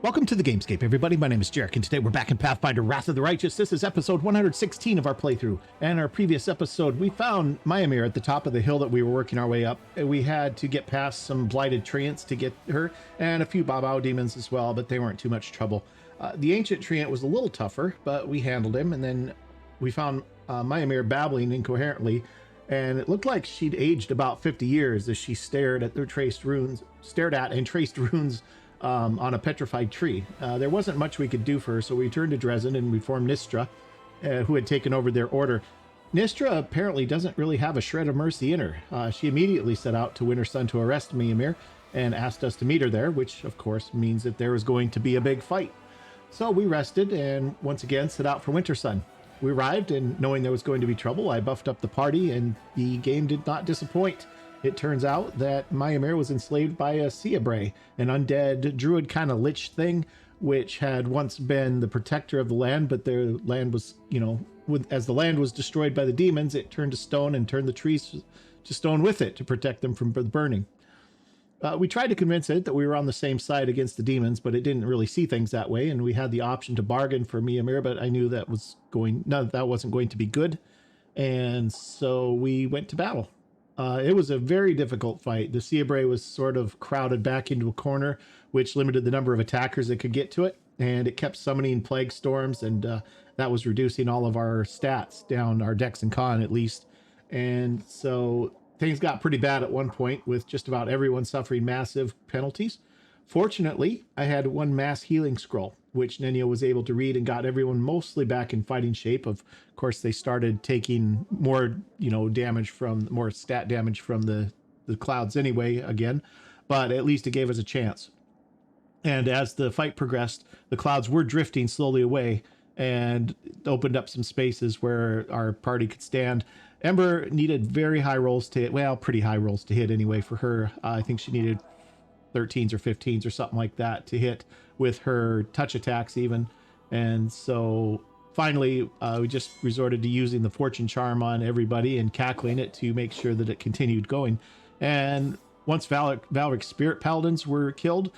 Welcome to the Gamescape, everybody. My name is Jarek, and today we're back in Pathfinder Wrath of the Righteous. This is episode 116 of our playthrough. And in our previous episode, we found Maiamir at the top of the hill that we were working our way up. And we had to get past some blighted treants to get her, and a few Babao demons as well, but they weren't too much trouble. The ancient treant was a little tougher, but we handled him, and then we found Maiamir babbling incoherently, and it looked like she'd aged about 50 years as she stared at and traced runes on a petrified tree. There wasn't much we could do for her, so we turned to Dresden and we formed Nistra, who had taken over their order. Nistra apparently doesn't really have a shred of mercy in her. She immediately set out to Winter Sun to arrest Maiamir and asked us to meet her there, which of course means that there was going to be a big fight. So we rested and once again set out for Winter Sun. We arrived, and knowing there was going to be trouble, I buffed up the party, and the game did not disappoint. It turns out that Maiamir was enslaved by a Seabrae, an undead druid kind of lich thing, which had once been the protector of the land, but their land was, as the land was destroyed by the demons, it turned to stone and turned the trees to stone with it to protect them from the burning. We tried to convince it that we were on the same side against the demons, but it didn't really see things that way, and we had the option to bargain for Maiamir, but I knew that wasn't going to be good, and so we went to battle. It was a very difficult fight. The Seabrae was sort of crowded back into a corner, which limited the number of attackers that could get to it, and it kept summoning plague storms, and that was reducing all of our stats down, our dex and con at least. And so things got pretty bad at one point, with just about everyone suffering massive penalties. Fortunately, I had one mass healing scroll, which Nenio was able to read, and got everyone mostly back in fighting shape. Of course, they started taking more, more stat damage from the clouds anyway again, but at least it gave us a chance. And as the fight progressed, the clouds were drifting slowly away and opened up some spaces where our party could stand. Ember needed very high rolls to hit, well, pretty high rolls to hit anyway for her. I think she needed 13s or 15s or something like that to hit with her touch attacks even. And so finally we just resorted to using the fortune charm on everybody and cackling it to make sure that it continued going. And once Valric's spirit paladins were killed,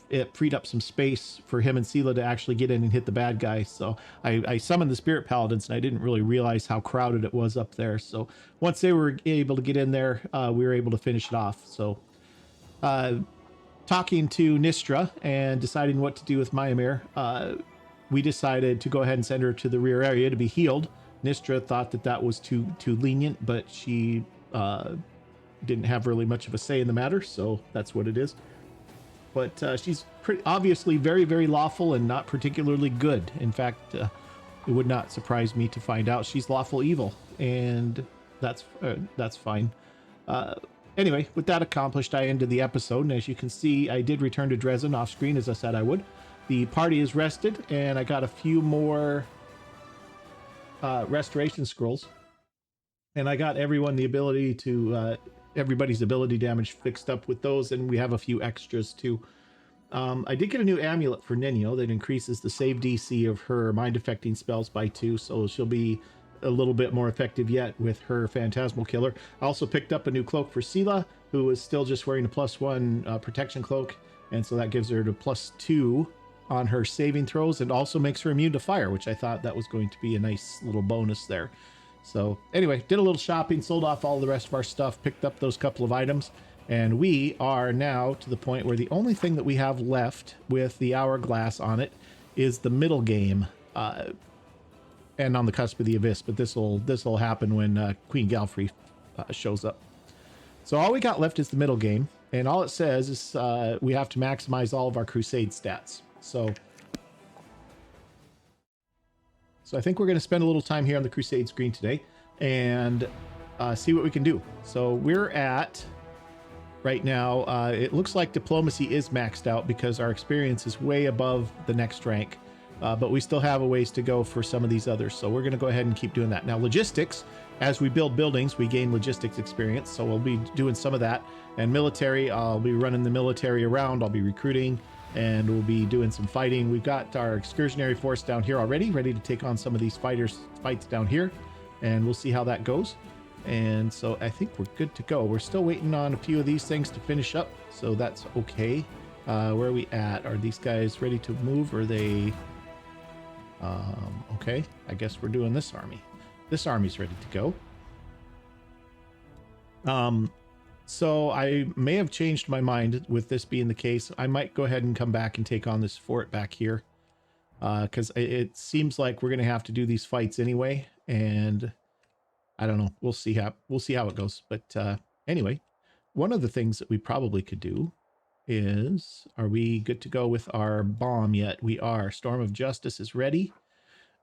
it freed up some space for him and Sela to actually get in and hit the bad guy. So I summoned the spirit paladins, and I didn't really realize how crowded it was up there. So once they were able to get in there, we were able to finish it off. So talking to Nistra and deciding what to do with Maiamir, we decided to go ahead and send her to the rear area to be healed. Nistra thought that was too lenient, but she didn't have really much of a say in the matter, so that's what it is. But she's obviously very, very lawful and not particularly good. In fact, it would not surprise me to find out she's lawful evil, and that's fine. Anyway, with that accomplished, I ended the episode, and as you can see, I did return to Dresden off screen as I said I would. The party is rested, and I got a few more restoration scrolls, and I got everyone the ability to everybody's ability damage fixed up with those, and we have a few extras too. I did get a new amulet for Nenio that increases the save DC of her mind affecting spells by 2, so she'll be a little bit more effective yet with her phantasmal killer. I also picked up a new cloak for Sela, who is still just wearing a +1 protection cloak, and so that gives her the +2 on her saving throws, and also makes her immune to fire, which I thought that was going to be a nice little bonus there. So anyway, did a little shopping, sold off all the rest of our stuff, picked up those couple of items, and we are now to the point where the only thing that we have left with the hourglass on it is the middle game, and on the cusp of the abyss. But this will happen when Queen Galfrey shows up. So all we got left is the middle game, and all it says is we have to maximize all of our crusade stats. So I think we're going to spend a little time here on the crusade screen today and see what we can do. So we're at, right now, it looks like diplomacy is maxed out because our experience is way above the next rank. But we still have a ways to go for some of these others. So we're going to go ahead and keep doing that. Now, logistics, as we build buildings, we gain logistics experience. So we'll be doing some of that. And military, I'll be running the military around. I'll be recruiting, and we'll be doing some fighting. We've got our excursionary force down here already, ready to take on some of these fights down here. And we'll see how that goes. And so I think we're good to go. We're still waiting on a few of these things to finish up, so that's okay. Where are we at? Are these guys ready to move? Or are they... okay, I guess we're doing this army. This army's ready to go. So I may have changed my mind with this being the case. I might go ahead and come back and take on this fort back here. Because it seems like we're going to have to do these fights anyway. And I don't know. We'll see how it goes. But anyway, one of the things that we probably could do is, are we good to go with our bomb yet? We are. Storm of Justice is ready.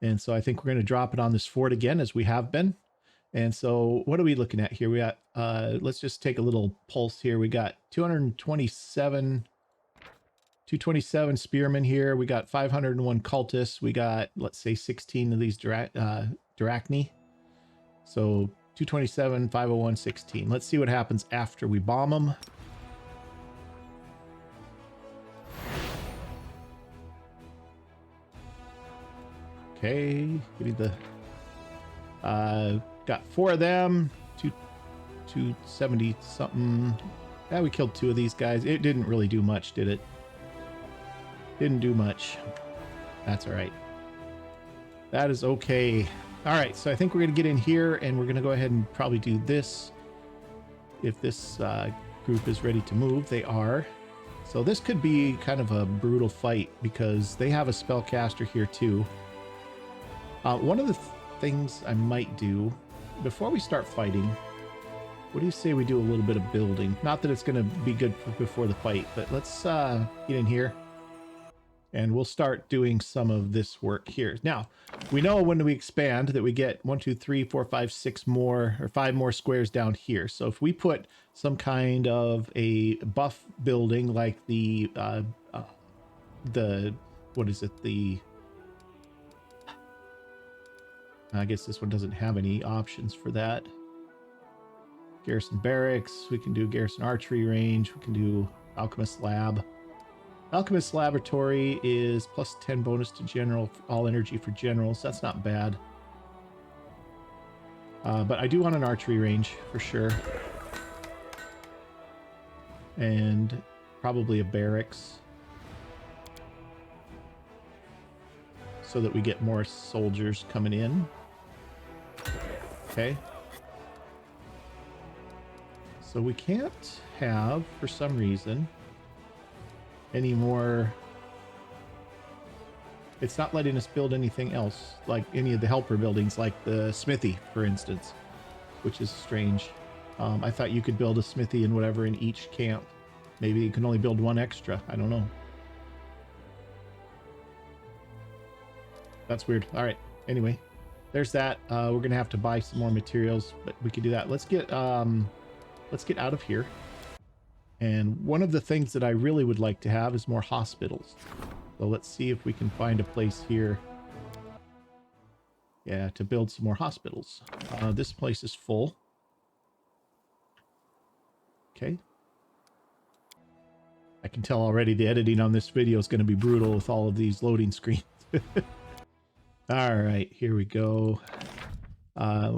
And so I think we're going to drop it on this fort again, as we have been. And so what are we looking at here? We got, let's just take a little pulse here. We got 227 spearmen here. We got 501 cultists. We got, let's say, 16 of these Drachni. So 227, 501, 16. Let's see what happens after we bomb them. Okay, we need the got 4 of them, 270 something. Yeah, we killed 2 of these guys. It didn't really do much, did it? Didn't do much. That's all right. That is okay. All right, so I think we're gonna get in here and we're gonna go ahead and probably do this. If this group is ready to move, they are. So this could be kind of a brutal fight because they have a spellcaster here too. One of the things I might do before we start fighting, what do you say we do a little bit of building? Not that it's going to be good before the fight, but let's get in here and we'll start doing some of this work here. Now, we know when we expand that we get 1, 2, 3, 4, 5, 6 more or 5 more squares down here. So if we put some kind of a buff building like the what is it? I guess this one doesn't have any options for that. Garrison Barracks. We can do Garrison Archery Range. We can do Alchemist Lab. Alchemist Laboratory is plus 10 bonus to general, all energy for generals. That's not bad. But I do want an archery range for sure. And probably a barracks. So that we get more soldiers coming in. Okay. So we can't have, for some reason, any more. It's not letting us build anything else, like any of the helper buildings, like the smithy, for instance, which is strange. I thought you could build a smithy and whatever in each camp. Maybe you can only build 1 extra. I don't know. That's weird. All right. Anyway, there's that. We're gonna have to buy some more materials, but we could do that. Let's get out of here. And one of the things that I really would like to have is more hospitals. So let's see if we can find a place here. Yeah, to build some more hospitals. This place is full. Okay. I can tell already the editing on this video is going to be brutal with all of these loading screens. All right, here we go.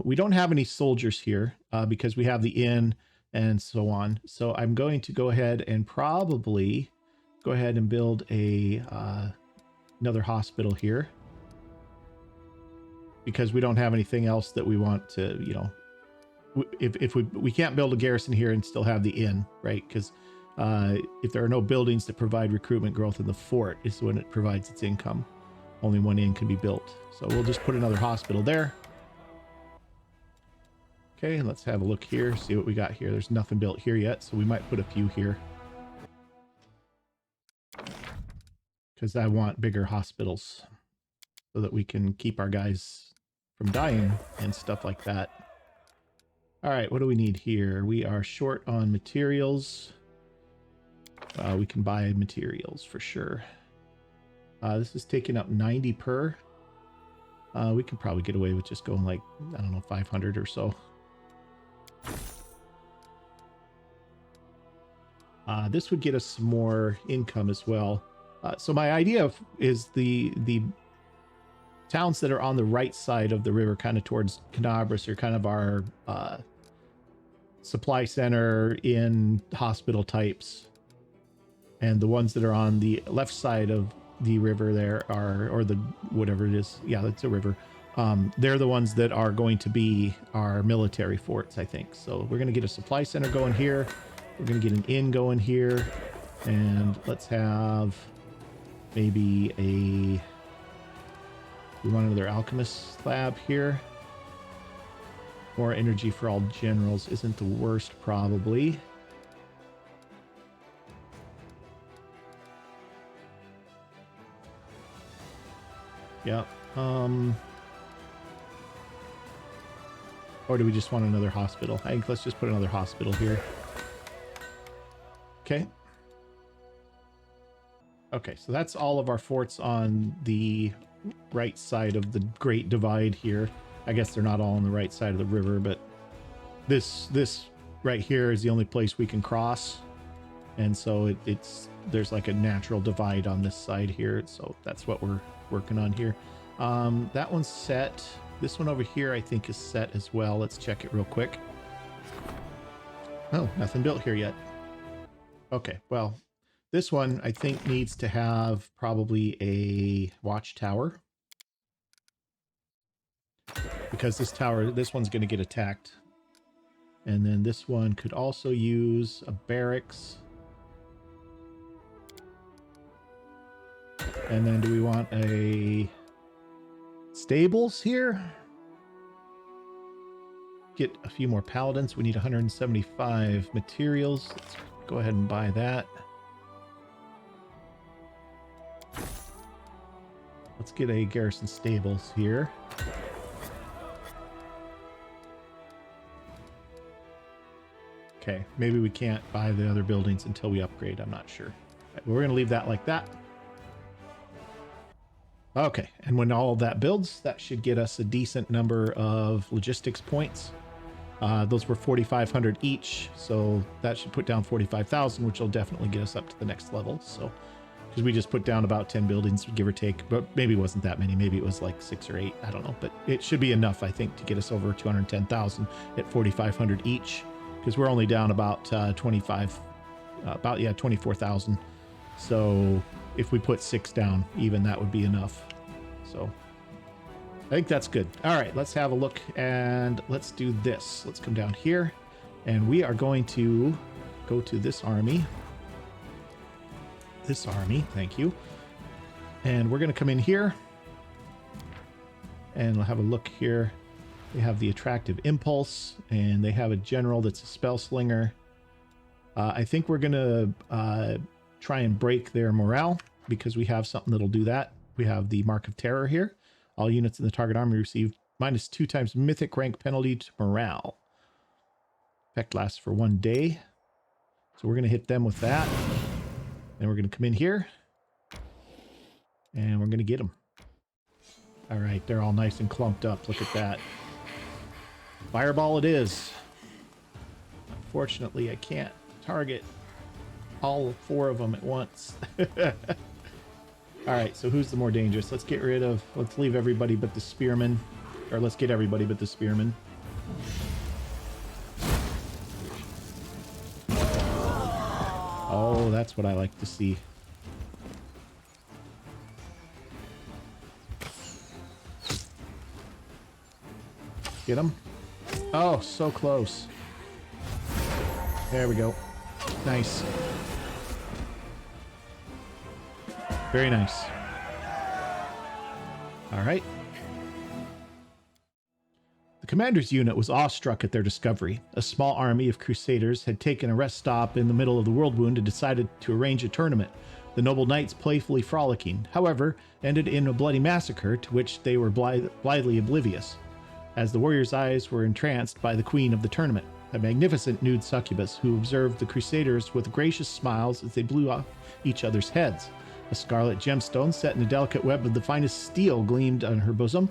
We don't have any soldiers here because we have the inn and so on. So I'm going to go ahead and probably go ahead and build a another hospital here because we don't have anything else that we want to, you know, if we can't build a garrison here and still have the inn, right? Because if there are no buildings that provide recruitment growth in the fort is when it provides its income. Only 1 inn can be built. So we'll just put another hospital there. Okay, let's have a look here, see what we got here. There's nothing built here yet, so we might put a few here. Because I want bigger hospitals so that we can keep our guys from dying and stuff like that. All right, what do we need here? We are short on materials. We can buy materials for sure. This is taking up 90 per. We can probably get away with just going like, I don't know, 500 or so. This would get us some more income as well. So my idea is the towns that are on the right side of the river, kind of towards Canabras, are kind of our supply center in hospital types. And the ones that are on the left side of the river there are, or the whatever it is, yeah, it's a river. They're the ones that are going to be our military forts, I think. So we're going to get a supply center going here. We're going to get an inn going here. And let's have maybe we want another alchemist lab here. More energy for all generals isn't the worst, probably. Yep. Or do we just want another hospital? I think let's just put another hospital here. Okay. Okay, so that's all of our forts on the right side of the Great Divide here. I guess they're not all on the right side of the river, but this right here is the only place we can cross. And so there's like a natural divide on this side here. So that's what we're working on here. That one's set. This one over here, I think, is set as well. Let's check it real quick. Oh, nothing built here yet. Okay, well, this one I think needs to have probably a watchtower, because this one's going to get attacked. And then this one could also use a barracks. And then do we want a stables here? Get a few more paladins. We need 175 materials. Let's go ahead and buy that. Let's get a garrison stables here. Okay, maybe we can't buy the other buildings until we upgrade. I'm not sure. Right, we're going to leave that like that. Okay, and when all of that builds, that should get us a decent number of logistics points. Those were 4,500 each, so that should put down 45,000, which will definitely get us up to the next level. So, because we just put down about 10 buildings, give or take, but maybe it wasn't that many. Maybe it was like 6 or 8. I don't know, but it should be enough, I think, to get us over 210,000 at 4,500 each, because we're only down about 24,000. So if we put 6 down, even that would be enough. So I think that's good. All right, let's have a look and let's do this. Let's come down here and we are going to go to this army. This army, thank you. And we're going to come in here and we'll have a look here. They have the attractive impulse and they have a general that's a spell slinger. I think we're going to try and break their morale because we have something that'll do that. We have the Mark of Terror here. All units in the target army receive -2 times mythic rank penalty to morale. Effect lasts for 1 day. So we're going to hit them with that. And we're going to come in here. And we're going to get them. All right, they're all nice and clumped up. Look at that. Fireball it is. Unfortunately, I can't target all 4 of them at once. All right, so who's the more dangerous? Let's leave everybody but the spearmen. Or let's get everybody but the spearmen. Oh, that's what I like to see. Get him. Oh, so close. There we go. Nice. Very nice. All right. The commander's unit was awestruck at their discovery. A small army of crusaders had taken a rest stop in the middle of the world wound and decided to arrange a tournament. The noble knights, playfully frolicking, however, ended in a bloody massacre to which they were blithely oblivious, as the warriors' eyes were entranced by the queen of the tournament, a magnificent nude succubus who observed the crusaders with gracious smiles as they blew off each other's heads. A scarlet gemstone set in a delicate web of the finest steel gleamed on her bosom.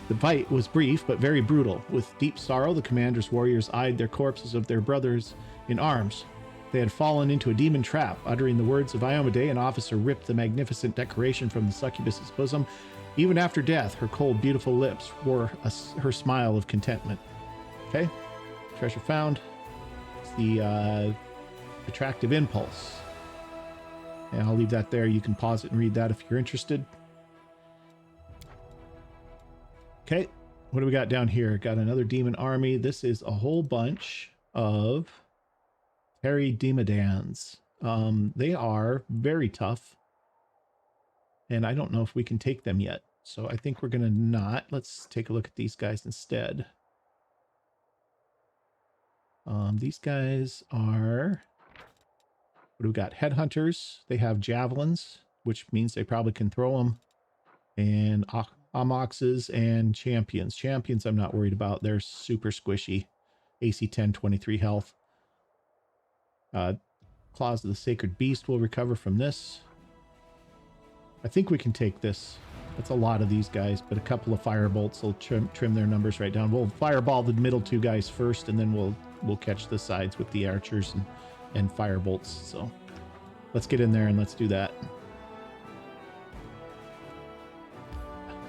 The fight was brief but very brutal. With deep sorrow, the commander's warriors eyed their corpses of their brothers in arms. They had fallen into a demon trap. Uttering the words of Iomade, an officer ripped the magnificent decoration from the succubus's bosom. Even after death, her cold, beautiful lips wore her smile of contentment. Okay, treasure found. It's the attractive impulse. And I'll leave that there. You can pause it and read that if you're interested. Okay, what do we got down here? Got another demon army. This is a whole bunch of Terry Demodans. They are very tough. And I don't know if we can take them yet. So I think we're going to not. Let's take a look at these guys instead. These guys are... What do we got? Headhunters. They have javelins, which means they probably can throw them. And Amoxes and champions. Champions I'm not worried about. They're super squishy. AC 10, 23 health. Claws of the Sacred Beast will recover from this. I think we can take this. That's a lot of these guys, but a couple of firebolts will trim their numbers right down. We'll fireball the middle two guys first, and then we'll catch the sides with the archers and firebolts. So let's get in there and let's do that.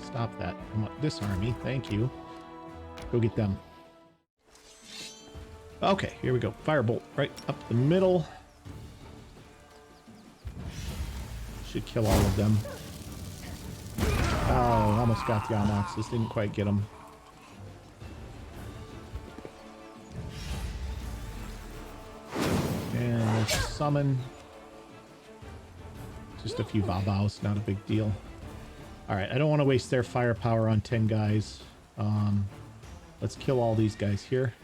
Stop that. I want this army. Thank you. Go get them. Okay, here we go. Firebolt right up the middle. Should kill all of them. Oh, almost got the Amoxes. Didn't quite get them. And there's a summon. Just a few Babaos, not a big deal. Alright, I don't want to waste their firepower on 10 guys. Let's kill all these guys here.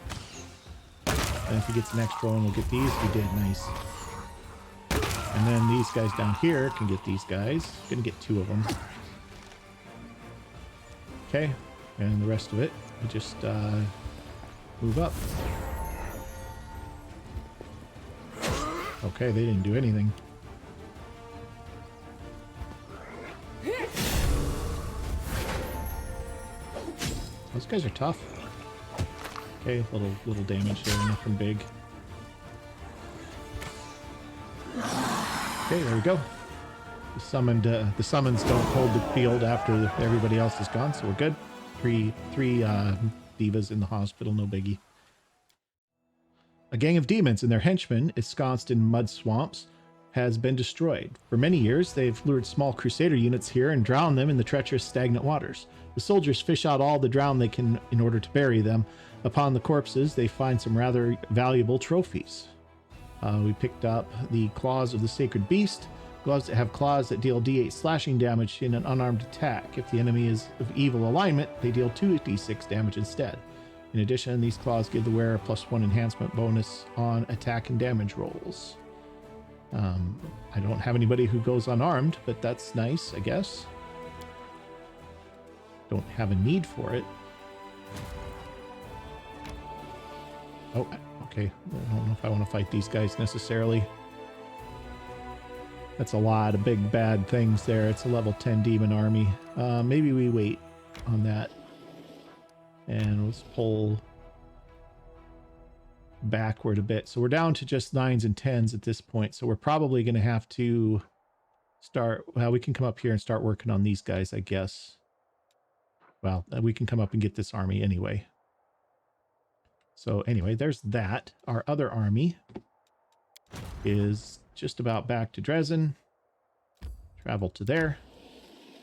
And if he gets an extra one, we'll get these. We did. Nice. And then these guys down here can get these guys. Gonna get 2 of them. Okay. And the rest of it, we just move up. Okay, they didn't do anything. Those guys are tough. Okay, little damage there, nothing big. Okay, there we go. The summons don't hold the field after everybody else is gone, so we're good. Three divas in the hospital, no biggie. A gang of demons and their henchmen, ensconced in mud swamps, has been destroyed. For many years, they've lured small crusader units here and drowned them in the treacherous stagnant waters. The soldiers fish out all the drowned they can in order to bury them. Upon the corpses, they find some rather valuable trophies. We picked up the Claws of the Sacred Beast. Gloves that have claws that deal D8 slashing damage in an unarmed attack. If the enemy is of evil alignment, they deal 2d6 damage instead. In addition, these claws give the wearer +1 enhancement bonus on attack and damage rolls. I don't have anybody who goes unarmed, but that's nice, I guess. Don't have a need for it. Oh, okay. I don't know if I want to fight these guys necessarily. That's a lot of big bad things there. It's a level 10 demon army. Maybe we wait on that. And let's pull backward a bit. So we're down to just 9s and 10s at this point. So we're probably going to have to start... Well, we can come up here and start working on these guys, I guess. Well, we can come up and get this army anyway. So anyway, there's that. Our other army is just about back to Dresden. Travel to there.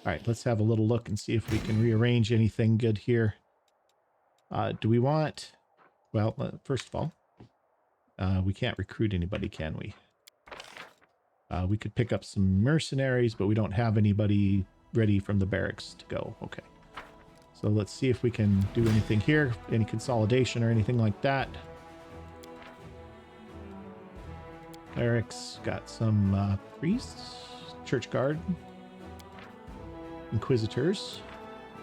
All right, let's have a little look and see if we can rearrange anything good here. Do we want... Well, first of all, we can't recruit anybody, can we? We could pick up some mercenaries, but we don't have anybody ready from the barracks to go. Okay. So let's see if we can do anything here. Any consolidation or anything like that. Clerics, got some priests, church guard, inquisitors,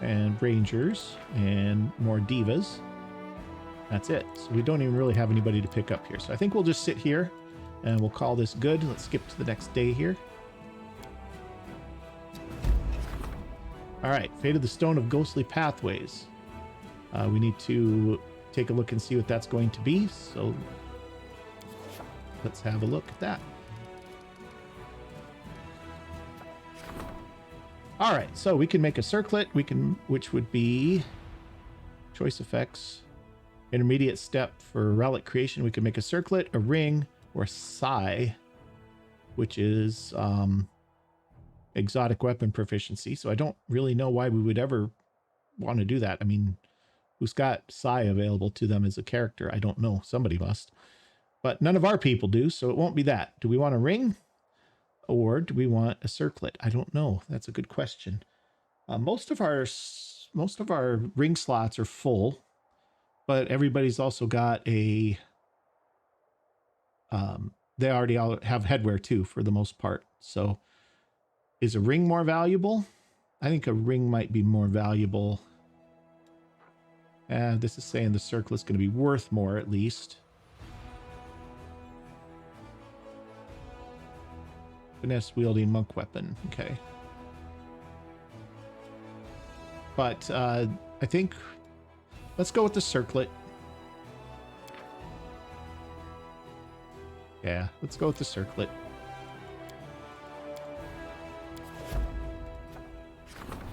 and rangers, and more divas. That's it. So we don't even really have anybody to pick up here. So I think we'll just sit here and we'll call this good. Let's skip to the next day here. All right, Fate of the Stone of Ghostly Pathways. We need to take a look and see what that's going to be. So let's have a look at that. All right, so we can make a circlet. Which would be choice effects. Intermediate step for relic creation. We can make a circlet, a ring, or a sigh. which is exotic weapon proficiency. So I don't really know why we would ever want to do that. I mean, who's got Psi available to them as a character? I don't know. Somebody must. But none of our people do, so it won't be that. Do we want a ring? Or do we want a circlet? I don't know. That's a good question. Most of our ring slots are full, but everybody's also got a... they already all have headwear too, for the most part. So is a ring more valuable? I think a ring might be more valuable. This is saying the circlet's going to be worth more at least. Finesse wielding monk weapon. Okay. But I think let's go with the circlet. Yeah, let's go with the circlet.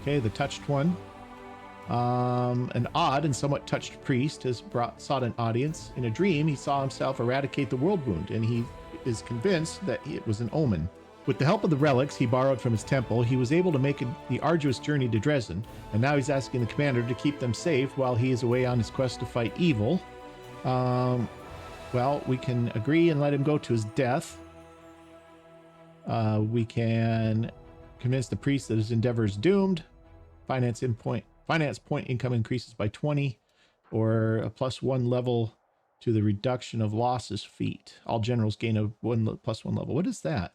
Okay, the touched one. An odd and somewhat touched priest has sought an audience. In a dream, he saw himself eradicate the world wound, and he is convinced that it was an omen. With the help of the relics he borrowed from his temple, he was able to make the arduous journey to Dresden, and now he's asking the commander to keep them safe while he is away on his quest to fight evil. Well, we can agree and let him go to his death. We can convince the priest that his endeavor is doomed. Finance point income increases by 20, or a +1 level to the reduction of losses feat. All generals gain a +1 level. What is that?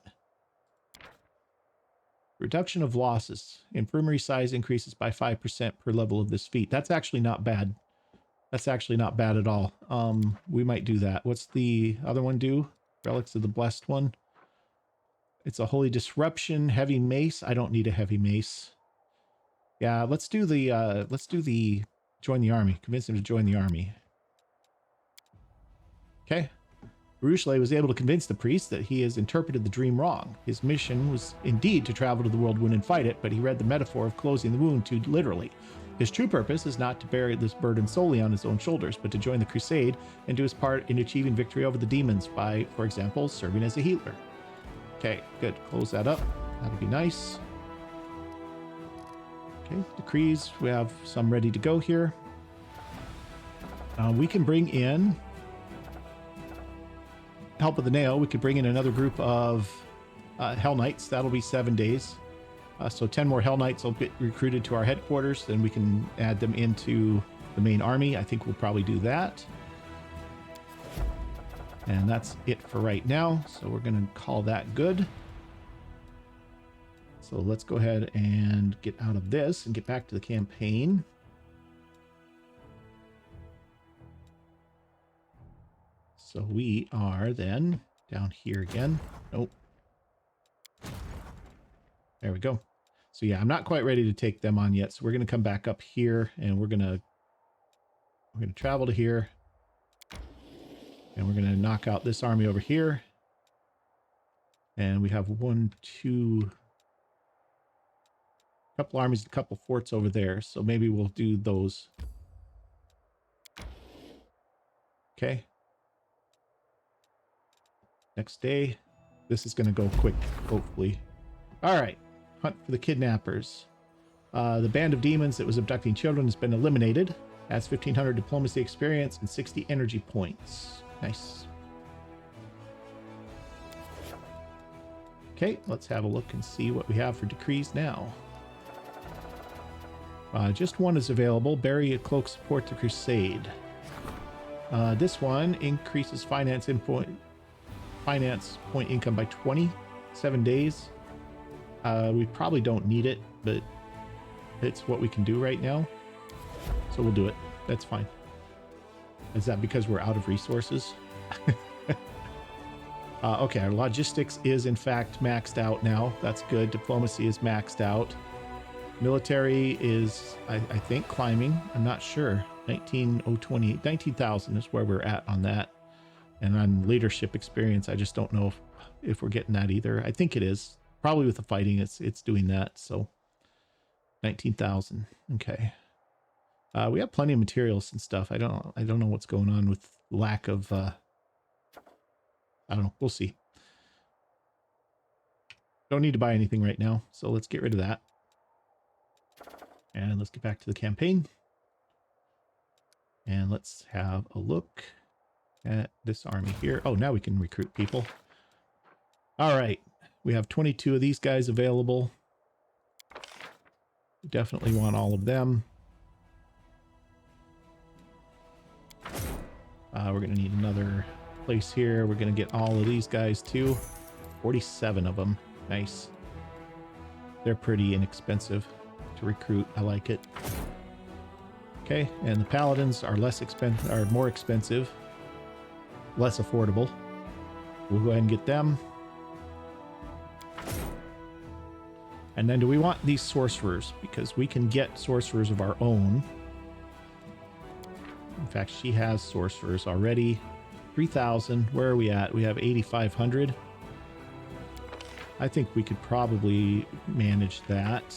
Reduction of losses. Infirmary size increases by 5% per level of this feat. That's actually not bad. That's actually not bad at all. We might do that. What's the other one do? Relics of the Blessed one. It's a Holy Disruption, Heavy Mace. I don't need a Heavy Mace. Yeah, let's do the join the army. Convince him to join the army. Okay. Ruchle was able to convince the priest that he has interpreted the dream wrong. His mission was indeed to travel to the world wound and fight it, but he read the metaphor of closing the wound too literally. His true purpose is not to bear this burden solely on his own shoulders, but to join the crusade and do his part in achieving victory over the demons by, for example, serving as a healer. Okay, good. Close that up. That'll be nice. Okay, decrees. We have some ready to go here. We can bring in help with the nail. We could bring in another group of Hell Knights. That'll be 7 days. So 10 more Hell Knights will get recruited to our headquarters. Then we can add them into the main army. I think we'll probably do that. And that's it for right now. So we're going to call that good. So let's go ahead and get out of this and get back to the campaign. So we are then down here again. Nope. There we go. So yeah, I'm not quite ready to take them on yet. So we're going to come back up here and we're going to travel to here. And we're going to knock out this army over here. And we have couple armies, a couple forts over there. So maybe we'll do those. Okay. Next day. This is going to go quick, hopefully. All right. Hunt for the kidnappers. The band of demons that was abducting children has been eliminated. Adds 1,500 diplomacy experience and 60 energy points. Nice. Okay, let's have a look and see what we have for decrees now. Just one is available. Bury a cloak support to crusade. This one increases finance point income by 20. 7 days. We probably don't need it, but it's what we can do right now. So we'll do it. That's fine. Is that because we're out of resources? Okay, our logistics is in fact maxed out now. That's good. Diplomacy is maxed out. Military is, I think, climbing. I'm not sure. 19,000 is where we're at on that. And on leadership experience, I just don't know if we're getting that either. I think it is. Probably with the fighting, it's doing that. So 19,000. Okay. We have plenty of materials and stuff. I don't know what's going on with lack of I don't know. We'll see. Don't need to buy anything right now, so let's get rid of that. And let's get back to the campaign. And let's have a look at this army here. Oh, now we can recruit people. All right. We have 22 of these guys available. We definitely want all of them. We're going to need another place here. We're going to get all of these guys too. 47 of them. Nice. They're pretty inexpensive to recruit. I like it. Okay, and the paladins are more expensive, less affordable. We'll go ahead and get them. And then do we want these sorcerers? Because we can get sorcerers of our own. In fact, she has sorcerers already. 3,000. Where are we at? We have 8,500. I think we could probably manage that.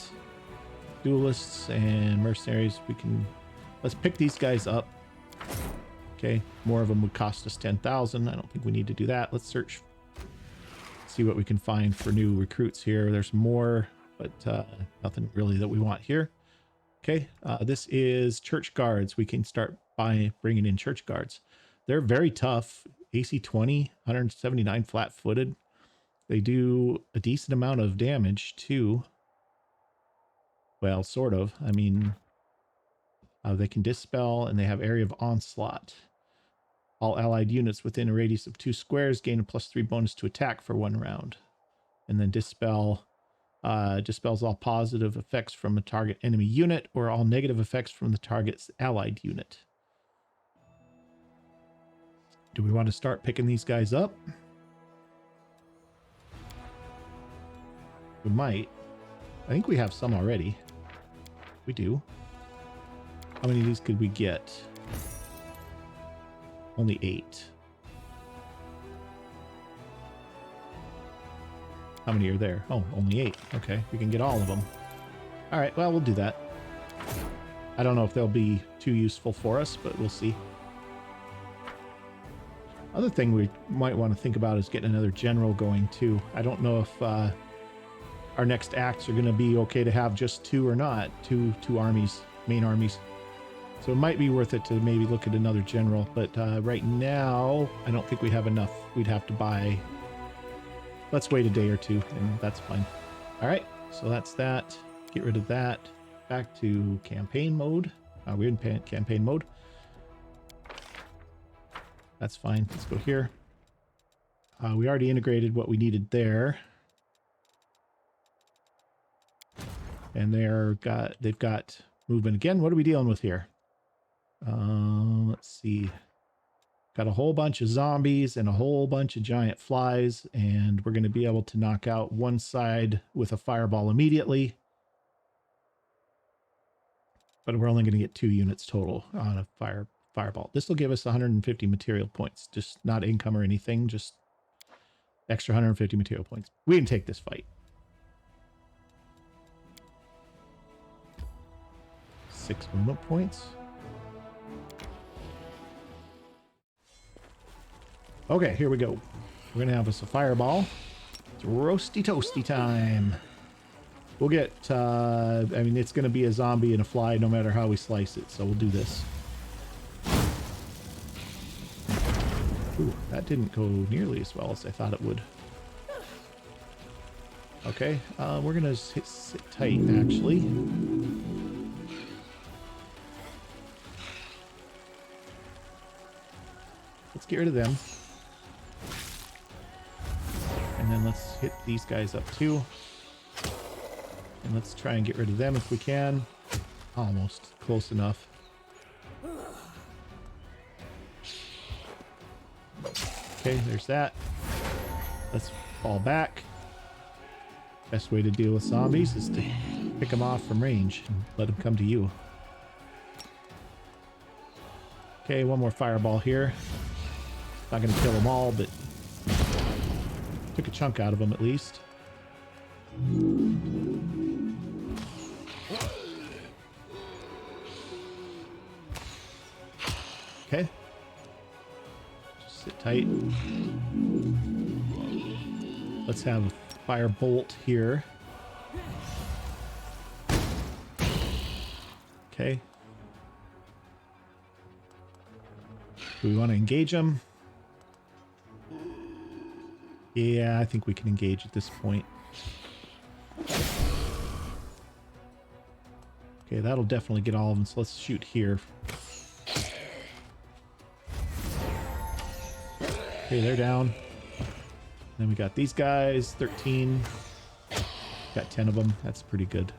Duelists and mercenaries, we can... Let's pick these guys up. Okay, more of them would cost us 10,000. I don't think we need to do that. Let's search. See what we can find for new recruits here. There's more, but nothing really that we want here. Okay, this is church guards. We can start by bringing in church guards. They're very tough. AC 20, 179 flat-footed. They do a decent amount of damage too. Well, sort of. I mean, they can dispel and they have area of onslaught. All allied units within a radius of 2 squares gain a +3 bonus to attack for 1 round. And then dispel dispels all positive effects from a target enemy unit or all negative effects from the target's allied unit. Do we want to start picking these guys up? We might. I think we have some already. We do. How many of these could we get? Only 8. How many are there? Oh, only 8. Okay, we can get all of them. All right, well, we'll do that. I don't know if they'll be too useful for us, but we'll see. Other thing we might want to think about is getting another general going too. I don't know if our next acts are going to be okay to have just 2 or not. Two armies, main armies. So it might be worth it to maybe look at another general. But right now, I don't think we have enough. We'd have to buy... Let's wait a day or 2, and that's fine. All right, so that's that. Get rid of that. Back to campaign mode. We're in campaign mode. That's fine. Let's go here. We already integrated what we needed there. And they've got movement again. What are we dealing with here? Let's see. Got a whole bunch of zombies and a whole bunch of giant flies, and we're going to be able to knock out one side with a fireball immediately. But we're only going to get 2 units total on a fireball. This will give us 150 material points. Just not income or anything, just extra 150 material points. We can take this fight. 6 movement points. Okay, here we go. We're going to have us a fireball. It's roasty toasty time. We'll get, I mean, it's going to be a zombie and a fly no matter how we slice it, so we'll do this. Ooh, that didn't go nearly as well as I thought it would. Okay, we're going to sit tight, actually. Let's get rid of them. And then let's hit these guys up too. And let's try and get rid of them if we can. Almost close enough. Okay, there's that. Let's fall back. Best way to deal with zombies is to pick them off from range and let them come to you. Okay, one more fireball here. Not going to kill them all, but took a chunk out of them at least. Okay. Just sit tight. Let's have a fire bolt here. Okay. Do we want to engage them? Yeah, I think we can engage at this point. Okay, that'll definitely get all of them, so let's shoot here. Okay, they're down. Then we got these guys, 13. Got 10 of them. That's pretty good.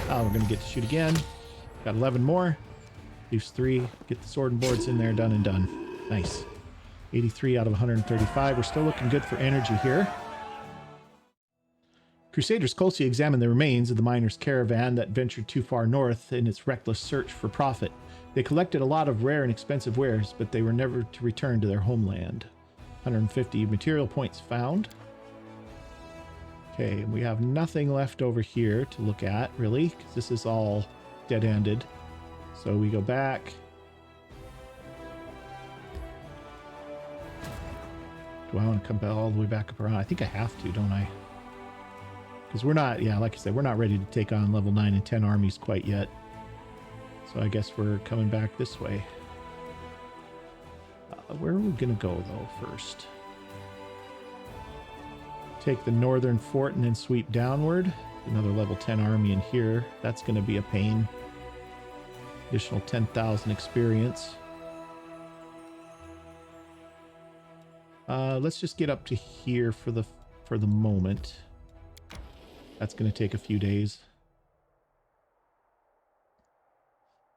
Oh, we're going to get to shoot again. Got 11 more. Use 3. Get the sword and boards in there. Done and done. Nice. 83 out of 135. We're still looking good for energy here. Crusaders closely examined the remains of the miners' caravan that ventured too far north in its reckless search for profit. They collected a lot of rare and expensive wares, but they were never to return to their homeland. 150 material points found. Okay, we have nothing left over here to look at, really, because this is all dead-ended. So we go back. Do I want to come all the way back up around? I think I have to, don't I? Because we're not, yeah, like I said, we're not ready to take on level 9 and 10 armies quite yet. So I guess we're coming back this way. Where are we going to go, though, first? Take the northern fort and then sweep downward. Another level 10 army in here. That's going to be a pain. Additional 10,000 experience. Let's just get up to here for the moment. That's going to take a few days.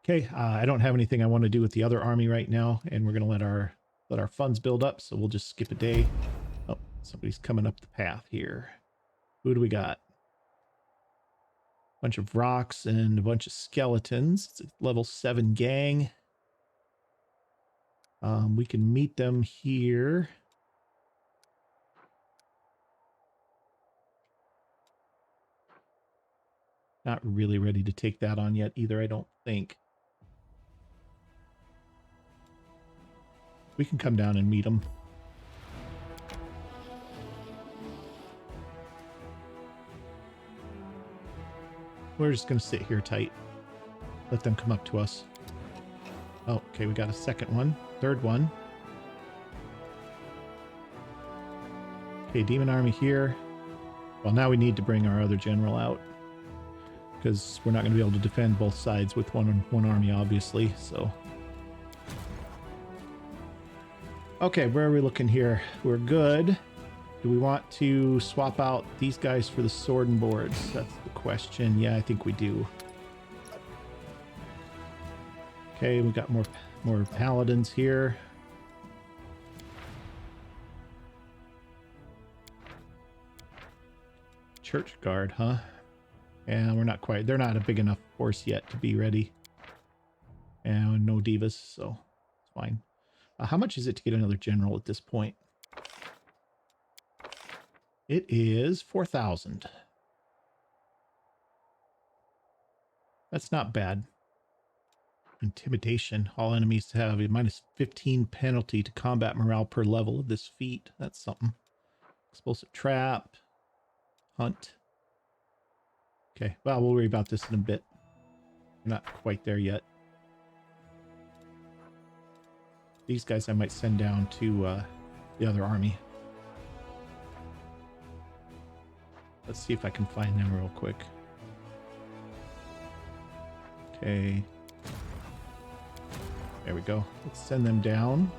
Okay, I don't have anything I want to do with the other army right now, and we're going to let our funds build up, so we'll just skip a day. Oh, somebody's coming up the path here. Who do we got? Bunch of rocks and a bunch of skeletons. It's a level 7 gang. We can meet them here. Not really ready to take that on yet either, I don't think. We can come down and meet them. We're just going to sit here tight. Let them come up to us. Oh, okay, we got a second one. Third one. Okay, demon army here. Well, now we need to bring our other general out, because we're not going to be able to defend both sides with one army, obviously, so. Okay, where are we looking here? We're good. Do we want to swap out these guys for the sword and boards? That's the question. Yeah, I think we do. Okay, we got more paladins here. Church guard, huh? And we're not quite, they're not a big enough force yet to be ready. And no divas, so it's fine. How much is it to get another general at this point? It is 4,000. That's not bad. Intimidation. All enemies have a minus 15 penalty to combat morale per level of this feat. That's something. Explosive trap. Hunt. Okay, well, we'll worry about this in a bit. We're not quite there yet. These guys I might send down to the other army. Let's see if I can find them real quick. Okay. There we go. Let's send them down.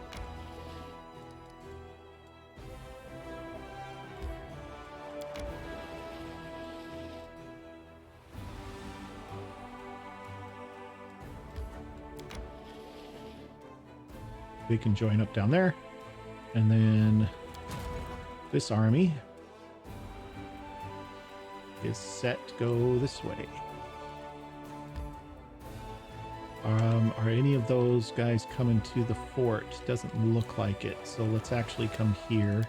They can join up down there. And then this army is set to go this way. Are any of those guys coming to the fort? Doesn't look like it. So let's actually come here.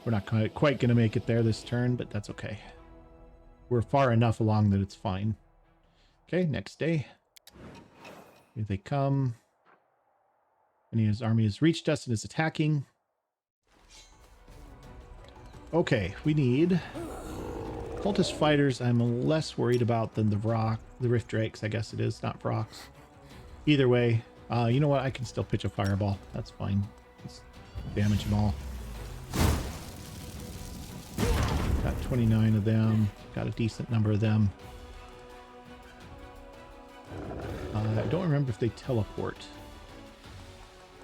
We're not quite going to make it there this turn, but that's okay. We're far enough along that it's fine. Okay, next day. Here they come. And his army has reached us and is attacking. Okay, we need cultist fighters. I'm less worried about than the rift drakes, I guess it is, not Vrocks. Either way, you know what? I can still pitch a fireball. That's fine. Let's damage them all. Got 29 of them. Got a decent number of them. I don't remember if they teleport.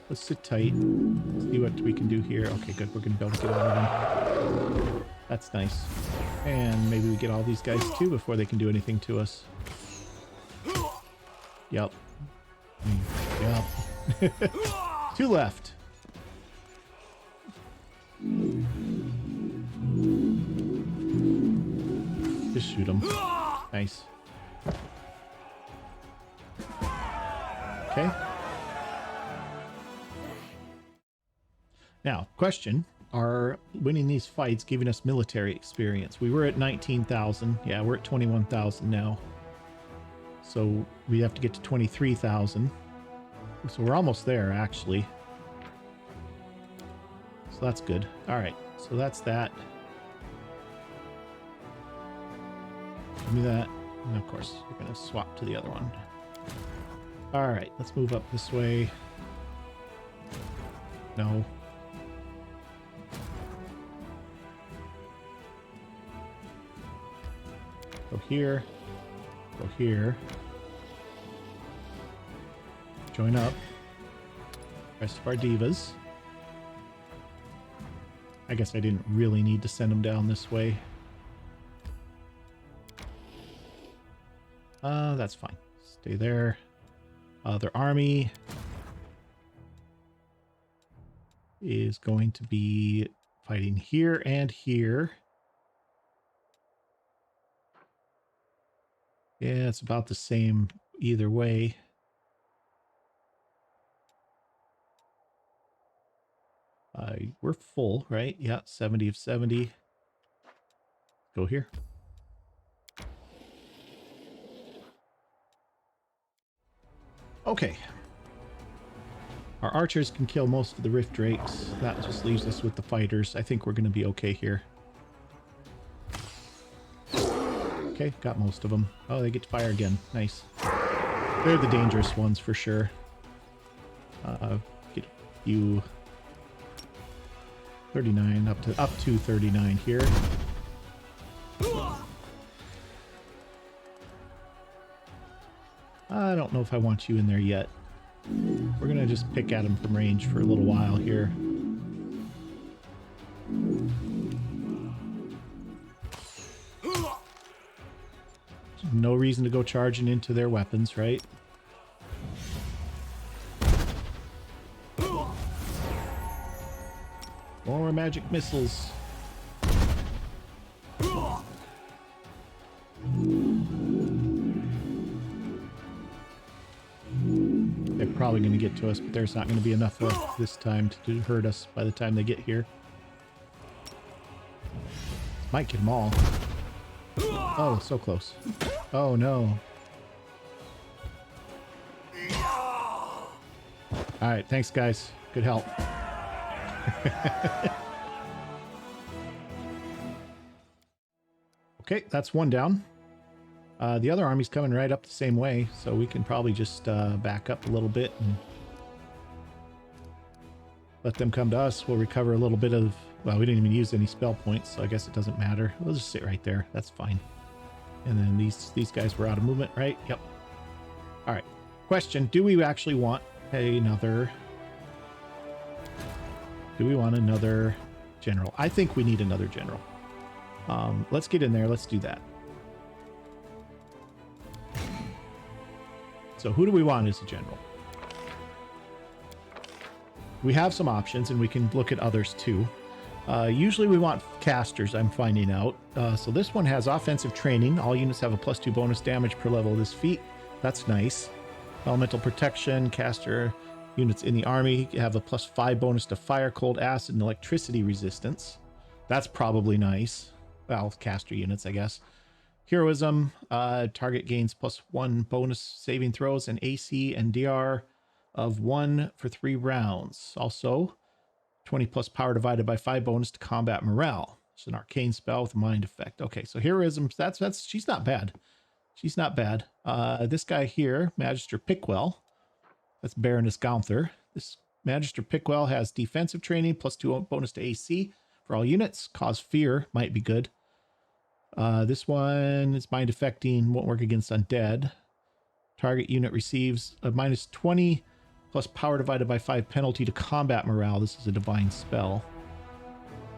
Let's sit tight. See what we can do here. Okay, good. We're going to be able to get out of them. That's nice. And maybe we get all these guys too before they can do anything to us. Yep. Yep. 2 left. Just shoot them. Nice. Okay. Now, question. Are winning these fights giving us military experience? We were at 19,000. Yeah, we're at 21,000 now. So we have to get to 23,000. So we're almost there, actually. So that's good. All right. So that's that. Give me that. And of course, we're going to swap to the other one. All right. Let's move up this way. No. Go here. Go here. Join up. Rest of our divas. I guess I didn't really need to send them down this way. That's fine. Stay there. Their army is going to be fighting here and here. Yeah, it's about the same either way. We're full, right? Yeah, 70 of 70. Go here. Okay. Our archers can kill most of the rift drakes. That just leaves us with the fighters. I think we're going to be okay here. Okay, got most of them. Oh, they get to fire again. Nice. They're the dangerous ones for sure. Get a few 39 up to 39 here. I don't know if I want you in there yet. We're gonna just pick at them from range for a little while here. No reason to go charging into their weapons, right? More magic missiles. They're probably going to get to us, but there's not going to be enough left this time to hurt us by the time they get here. Might get them all. Oh, so close. Oh, no. All right, thanks, guys. Good help. Okay, that's one down. The other army's coming right up the same way, so we can probably just back up a little bit and let them come to us. We'll recover a little bit of... Well, we didn't even use any spell points, so I guess it doesn't matter. We'll just sit right there. That's fine. And then these guys were out of movement, right? Yep. All right. Question, do we actually want another... Do we want another general? I think we need another general. Let's get in there. Let's do that. So who do we want as a general? We have some options, and we can look at others too. Usually we want casters, I'm finding out. So this one has offensive training. All units have a +2 bonus damage per level of this feat. That's nice. Elemental protection, caster units in the army have a +5 bonus to fire, cold, acid, and electricity resistance. That's probably nice. Well, caster units, I guess. Heroism, target gains +1 bonus saving throws and AC and DR of 1 for 3 rounds. Also, 20 plus power divided by 5 bonus to combat morale. It's an arcane spell with a mind effect. Okay, so heroism, that's she's not bad. She's not bad. This guy here, Magister Pickwell, that's Baroness Gaunther. This Magister Pickwell has defensive training, +2 bonus to AC for all units. Cause fear might be good. This one is mind affecting, won't work against undead. Target unit receives a -20 plus power divided by 5 penalty to combat morale. This is a divine spell.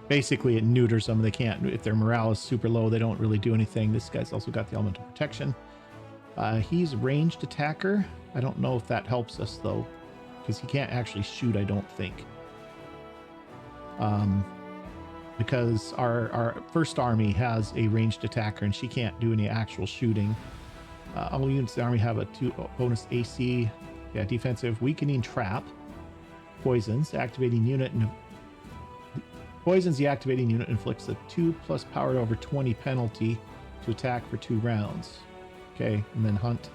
Basically, it neuters them. They can't, if their morale is super low, they don't really do anything. This guy's also got the elemental protection. He's ranged attacker. I don't know if that helps us though, because he can't actually shoot, I don't think. Because our first army has a ranged attacker and she can't do any actual shooting. All units in the army have a 2 bonus AC. Yeah, defensive, weakening trap, poisons, activating unit, and poisons the activating unit inflicts a 2 plus power over 20 penalty to attack for 2 rounds. Okay, and then hunt.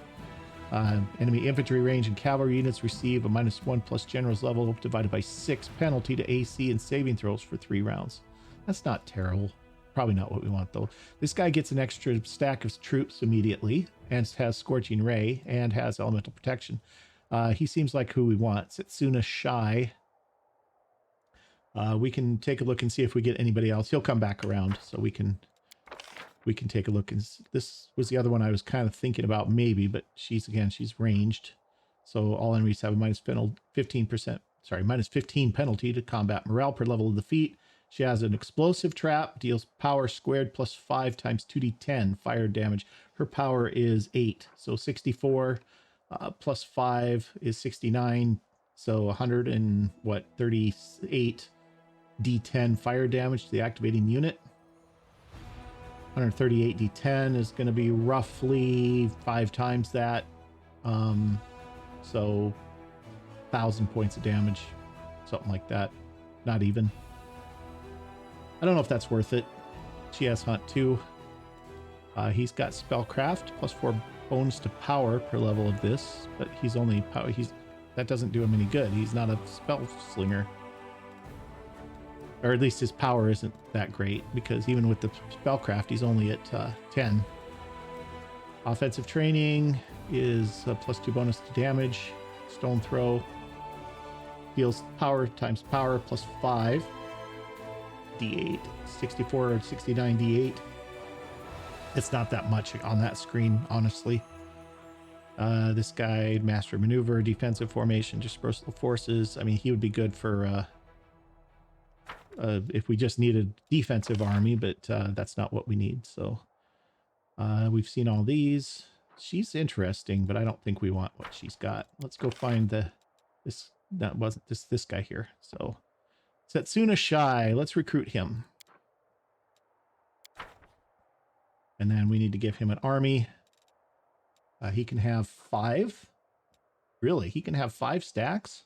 Enemy infantry range and cavalry units receive a -1 plus general's level divided by 6 penalty to AC and saving throws for 3 rounds. That's not terrible. Probably not what we want though. This guy gets an extra stack of troops immediately and has Scorching Ray and has elemental protection. He seems like who we want. Setsuna Shy. We can take a look and see if we get anybody else. He'll come back around, so we can take a look. And this was the other one I was kind of thinking about maybe, but she's ranged. So all enemies have a -15 penalty to combat morale per level of defeat. She has an explosive trap, deals power squared +5 times 2d10 fire damage. Her power is 8, so 64 +5 is 69. So 38 d10 fire damage to the activating unit. 138 d10 is going to be roughly 5 times that. So 1,000 points of damage, something like that. Not even. I don't know if that's worth it. She has hunt too. He's got spellcraft +4 bonus to power per level of this, but he's only power. That doesn't do him any good. He's not a spell slinger. Or at least his power isn't that great, because even with the spellcraft, he's only at 10. Offensive training is a +2 bonus to damage. Stone throw deals power times power +5 d8. 64 or 69 d8. It's not that much on that screen, honestly. This guy, master maneuver, defensive formation, dispersal forces. I mean, he would be good for if we just needed defensive army, but that's not what we need. So we've seen all these. She's interesting, but I don't think we want what she's got. Let's go find this guy here. So Setsuna Shy, let's recruit him. And then we need to give him an army. He can have 5. Really? He can have 5 stacks?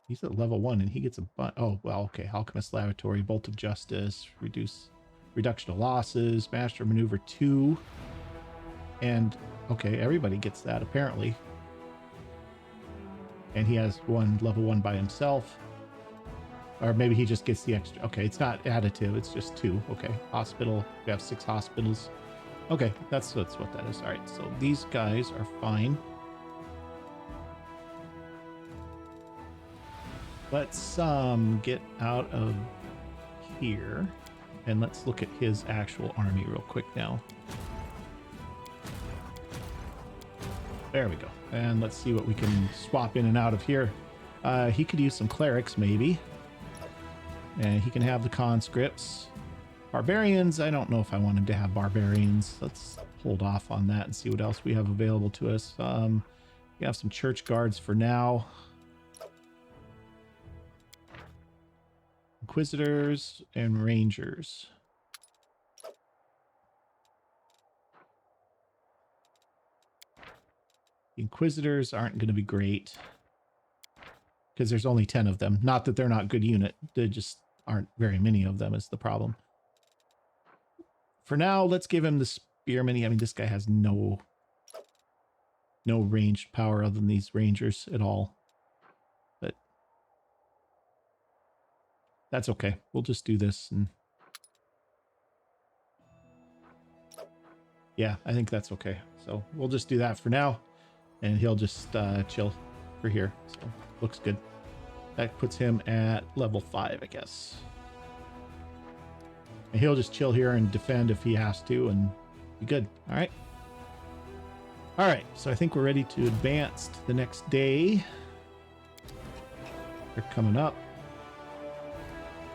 He's at level 1 and he gets a bunch. Oh, well, okay. Alchemist Laboratory, Bolt of Justice, reduction of losses, Master Maneuver 2. And, okay, everybody gets that apparently. And he has level 1 by himself. Or maybe he just gets the extra. Okay, it's not additive. It's just 2. Okay, hospital. We have 6 hospitals. Okay, that's what that is. All right, so these guys are fine. Let's get out of here and let's look at his actual army real quick now. There we go. And let's see what we can swap in and out of here. He could use some clerics maybe. And he can have the conscripts. Barbarians, I don't know if I want him to have barbarians. Let's hold off on that and see what else we have available to us. We have some church guards for now. Inquisitors and rangers. The Inquisitors aren't going to be great because there's only 10 of them. Not that they're not good unit. They just aren't very many of them is the problem. For now, let's give him the spearman. I mean, this guy has no ranged power other than these rangers at all. But that's okay. We'll just do this. And yeah, I think that's okay. So we'll just do that for now. And he'll just chill for here. So looks good. That puts him at level 5, I guess. And he'll just chill here and defend if he has to and be good. All right. All right. So I think we're ready to advance to the next day. They're coming up.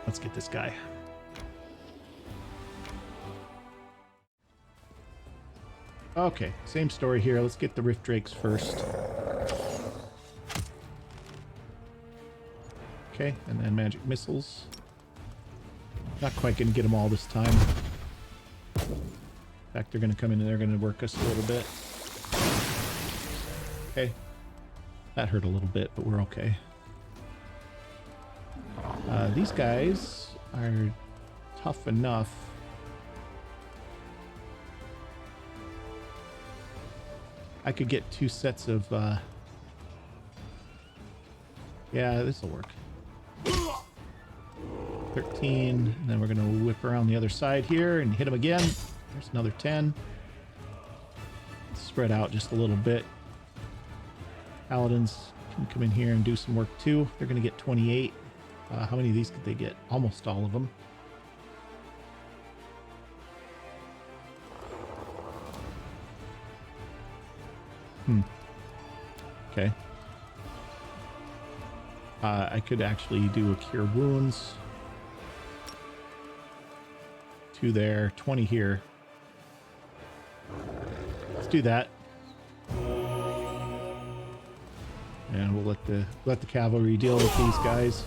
Let's get this guy. Okay, same story here. Let's get the Rift Drakes first. Okay, and then magic missiles. Not quite going to get them all this time. In fact, they're going to come in and they're going to work us a little bit. Okay. That hurt a little bit, but we're okay. These guys are tough enough. I could get 2 sets of... yeah, this will work. 13, and then we're going to whip around the other side here and hit them again. There's another 10. Spread out just a little bit. Paladins can come in here and do some work too. They're going to get 28. How many of these could they get? Almost all of them. Okay. I could actually do a cure wounds. 2 there, 20 here. Let's do that. And we'll let the cavalry deal with these guys.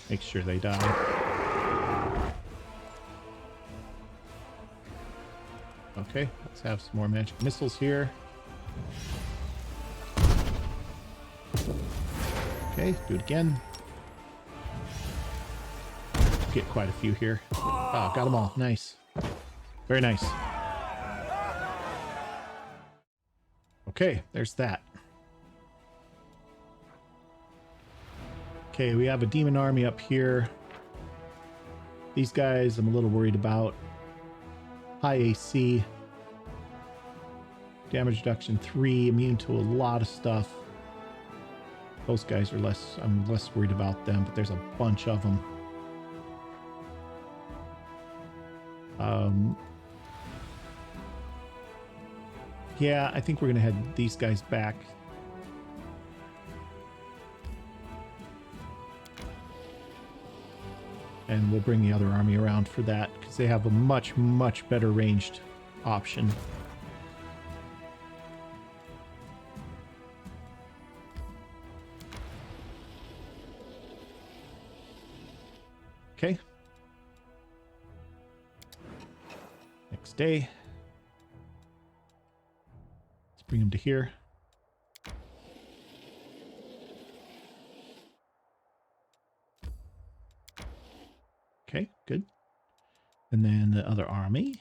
Make sure they die. Okay, let's have some more magic missiles here. Okay, do it again. Get quite a few here. Oh, got them all. Nice. Very nice. Okay, there's that. Okay, we have a demon army up here. These guys I'm a little worried about. High AC. Damage reduction 3, immune to a lot of stuff. Those guys are I'm less worried about them, but there's a bunch of them. Yeah, I think we're gonna head these guys back. And we'll bring the other army around for that, because they have a much, much better ranged option. Okay. Next day. Let's bring them to here. Okay, good. And then the other army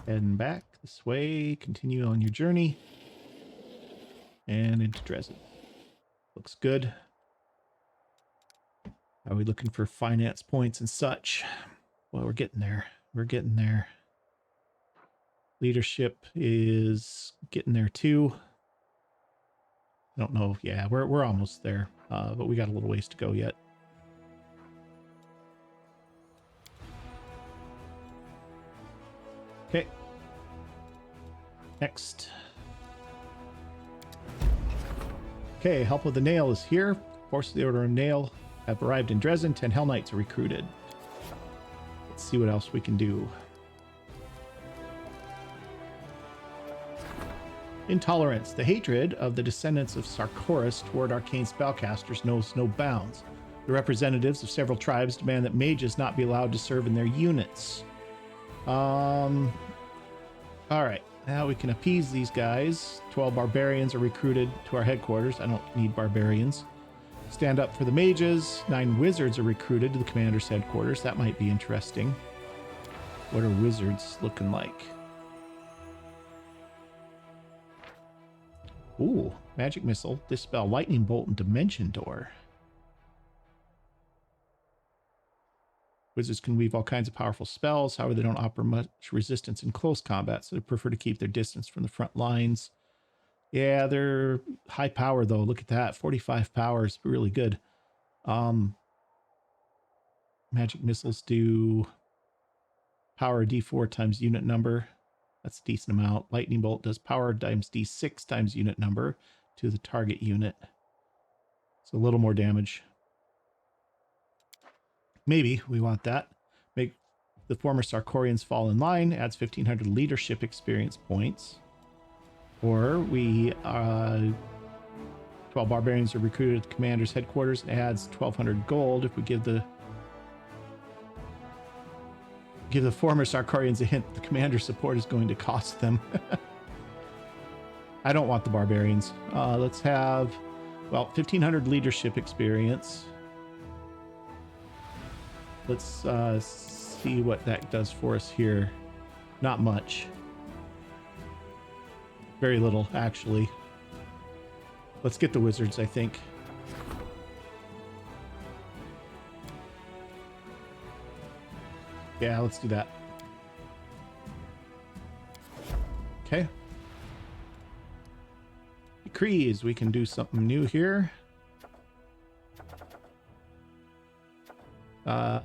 heading back this way. Continue on your journey. And into Dresden. Looks good. Are we looking for finance points and such? Well, we're getting there. We're getting there. Leadership is getting there too. I don't know. Yeah, we're almost there, but we got a little ways to go yet. Okay. Next. Okay, Help of the Nail is here. Forces of the Order of Nail have arrived in Dresden. 10 Hell Knights are recruited. Let's see what else we can do. Intolerance. The hatred of the descendants of Sarkoris toward arcane spellcasters knows no bounds. The representatives of several tribes demand that mages not be allowed to serve in their units. All right. Now we can appease these guys. 12 barbarians are recruited to our headquarters. I don't need barbarians. Stand up for the mages. 9 wizards are recruited to the commander's headquarters. That might be interesting. What are wizards looking like? Ooh, magic missile, dispel, lightning bolt, and dimension door. Wizards can weave all kinds of powerful spells. However, they don't offer much resistance in close combat, so they prefer to keep their distance from the front lines. Yeah, they're high power, though. Look at that. 45 power is really good. Magic missiles do power D4 times unit number. That's a decent amount. Lightning bolt does power times D6 times unit number to the target unit. So a little more damage. Maybe we want that. Make the former Sarkorians fall in line, adds 1,500 leadership experience points. Or we, 12 barbarians are recruited at the commander's headquarters and adds 1,200 gold. If we give the former Sarkorians a hint, the commander's support is going to cost them. I don't want the barbarians. Let's have, well, 1,500 leadership experience. Let's see what that does for us here. Not much. Very little, actually. Let's get the wizards, I think. Yeah, let's do that. Okay. Decrees, we can do something new here.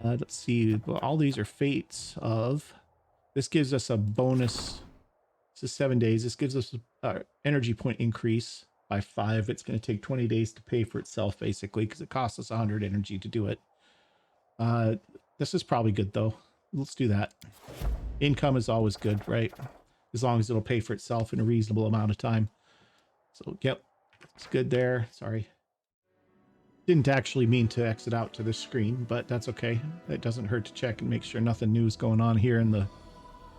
Let's see. Well, all these are fates of. This gives us a bonus. This is 7 days. This gives us an energy point increase by 5. It's going to take 20 days to pay for itself, basically, because it costs us 100 energy to do it. This is probably good, though. Let's do that. Income is always good, right? As long as it'll pay for itself in a reasonable amount of time. So, yep, it's good there. Sorry. Didn't actually mean to exit out to the screen, but that's okay. It doesn't hurt to check and make sure nothing new is going on here in the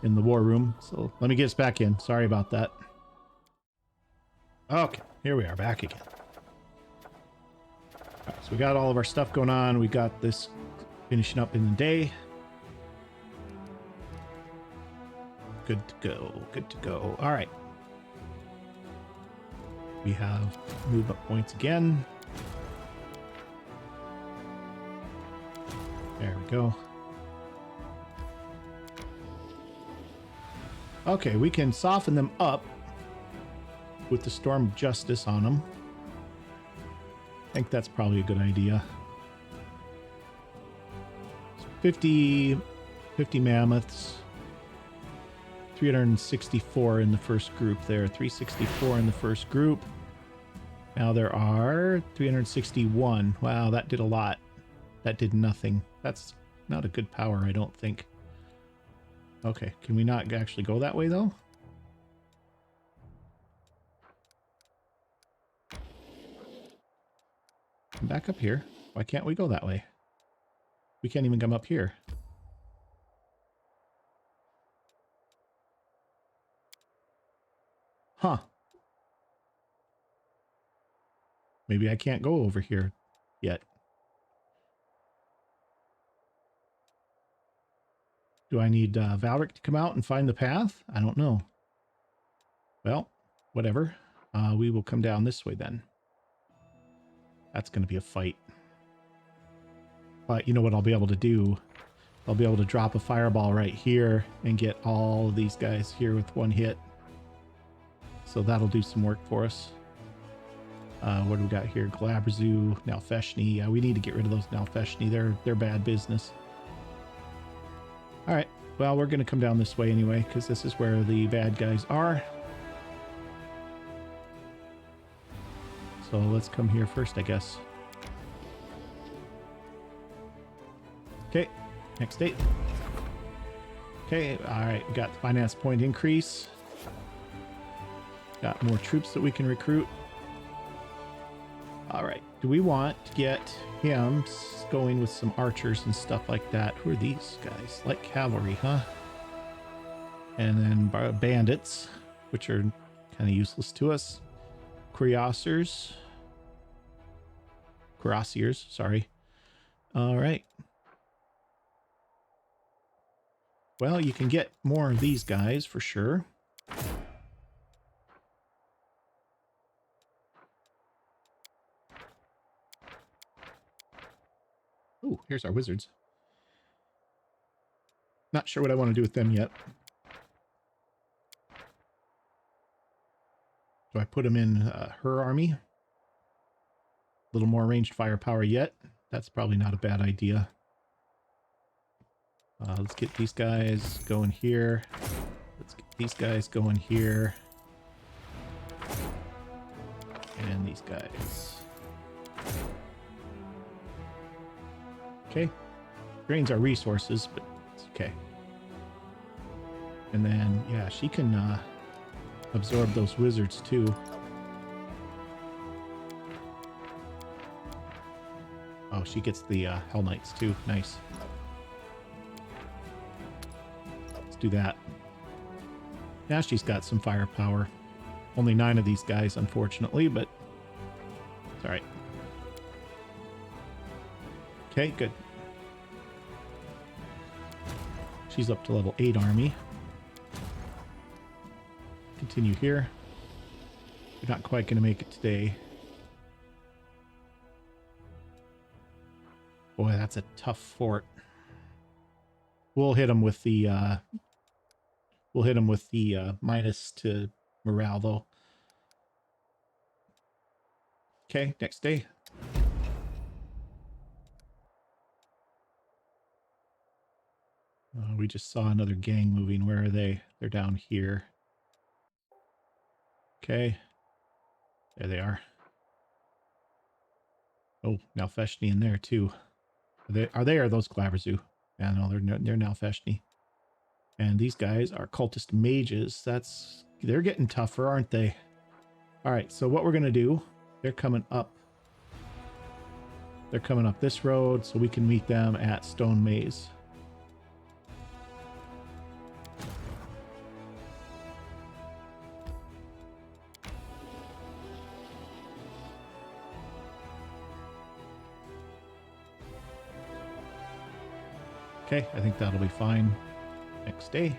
war room. So let me get us back in. Sorry about that. Okay, here we are back again. All right, so we got all of our stuff going on. We got this finishing up in the day. Good to go. Good to go. All right. We have movement points again. There we go. Okay, we can soften them up with the Storm of Justice on them. I think that's probably a good idea. 50 mammoths. 364 in the first group there. 364 in the first group. Now there are 361. Wow, that did a lot. That did nothing. That's not a good power, I don't think. Okay, can we not actually go that way, though? Come back up here. Why can't we go that way? We can't even come up here. Huh. Maybe I can't go over here yet. Do I need Valric to come out and find the path? I don't know. Well, whatever. We will come down this way then. That's going to be a fight. But you know what I'll be able to do? I'll be able to drop a fireball right here and get all of these guys here with one hit. So that'll do some work for us. What do we got here? Glabrazu, Nalfeshni. Yeah, we need to get rid of those Nalfeshni. They're bad business. All right. Well, we're going to come down this way anyway, because this is where the bad guys are. So let's come here first, I guess. Okay. Next date. Okay. All right. We got the finance point increase. Got more troops that we can recruit. All right. Do we want to get him going with some archers and stuff like that? Who are these guys? Like cavalry, huh? And then bandits, which are kind of useless to us. Cuirassiers, sorry. All right. Well, you can get more of these guys for sure. Ooh, here's our wizards. Not sure what I want to do with them yet. Do I put them in her army? A little more ranged firepower yet. That's probably not a bad idea. Let's get these guys going here. Let's get these guys going here. And these guys. Okay. Drains our resources, but it's okay. And then, yeah, she can absorb those wizards too. Oh, she gets the Hell Knights too. Nice. Let's do that. Now she's got some firepower. Only 9 of these guys, unfortunately, but it's all right. Okay, good. She's up to level 8 army. Continue here. We're not quite going to make it today. Boy, that's a tough fort. We'll hit them with the minus to morale though. Okay, next day. We just saw another gang moving. Where are they? They're down here. Okay. There they are. Oh, now Feshni in there too. Are they or those Glaberzu? Yeah, no, they're now Feshni. And these guys are cultist mages. They're getting tougher, aren't they? All right, so what we're gonna do? They're coming up. They're coming up this road, so we can meet them at Stone Maze. Okay, I think that'll be fine. Next day.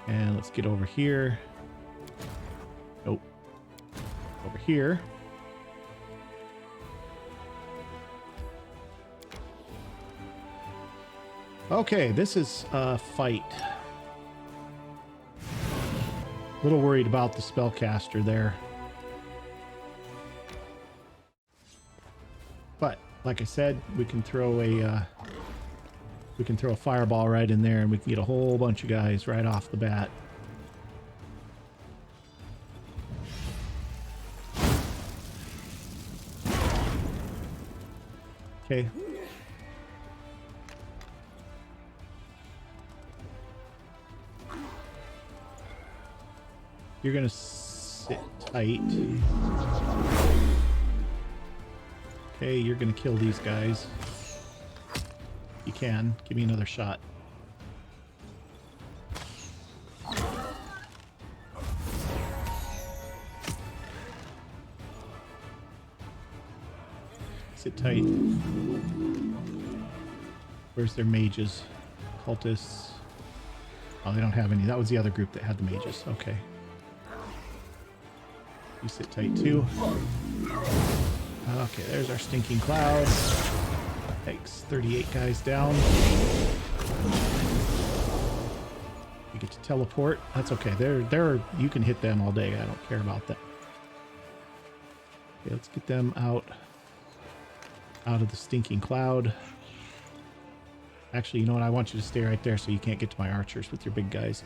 And let's get over here. Nope. Over here. Okay, this is a fight. A little worried about the spellcaster there. But like I said, we can throw a fireball right in there and we can get a whole bunch of guys right off the bat. Okay. You're gonna sit tight. Okay, you're gonna kill these guys. You can. Give me another shot. Sit tight. Where's their mages? Cultists. Oh, they don't have any. That was the other group that had the mages. Okay. You sit tight too. Okay, there's our stinking cloud. Thanks. 38 guys down. You get to teleport. That's okay. They're you can hit them all day. I don't care about that. Okay, let's get them out of the stinking cloud. Actually, you know what? I want you to stay right there so you can't get to my archers with your big guys.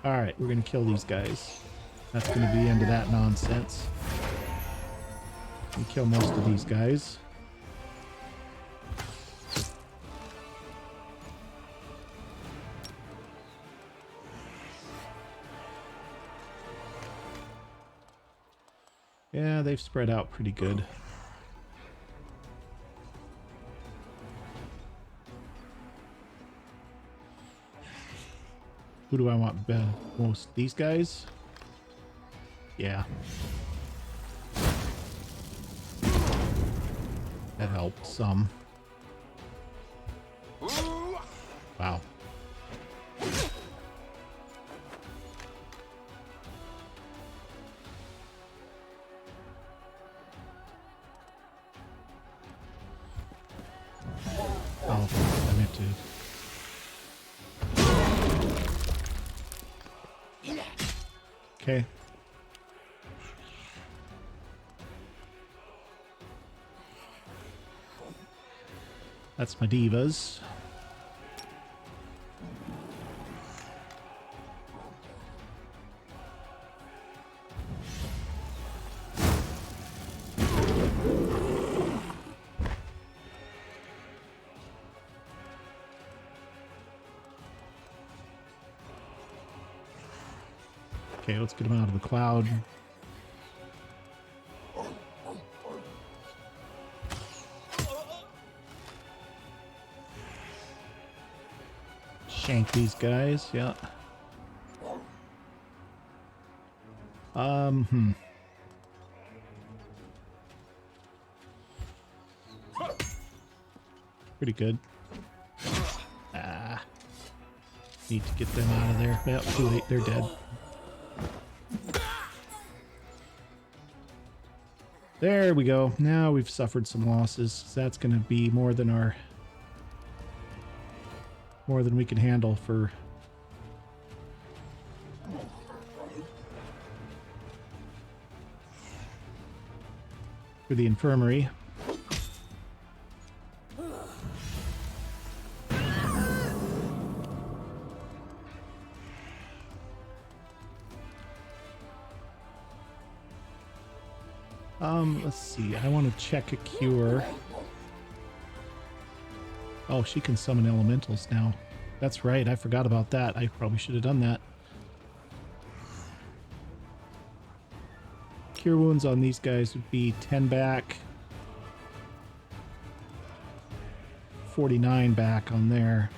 Alright, we're going to kill these guys. That's going to be the end of that nonsense. We kill most of these guys. Yeah, they've spread out pretty good. Who do I want most? These guys? Yeah. That helped some. Wow. to... Okay. That's my divas. Okay, let's get him out of the cloud. Shank these guys, yeah. Pretty good. Ah. Need to get them out of there. Yep, too late, they're dead. There we go. Now we've suffered some losses. That's going to be more than we can handle for the infirmary. Let's see. I want to check a cure. Oh, she can summon elementals now. That's right. I forgot about that. I probably should have done that. Cure wounds on these guys would be 10 back. 49 back on there.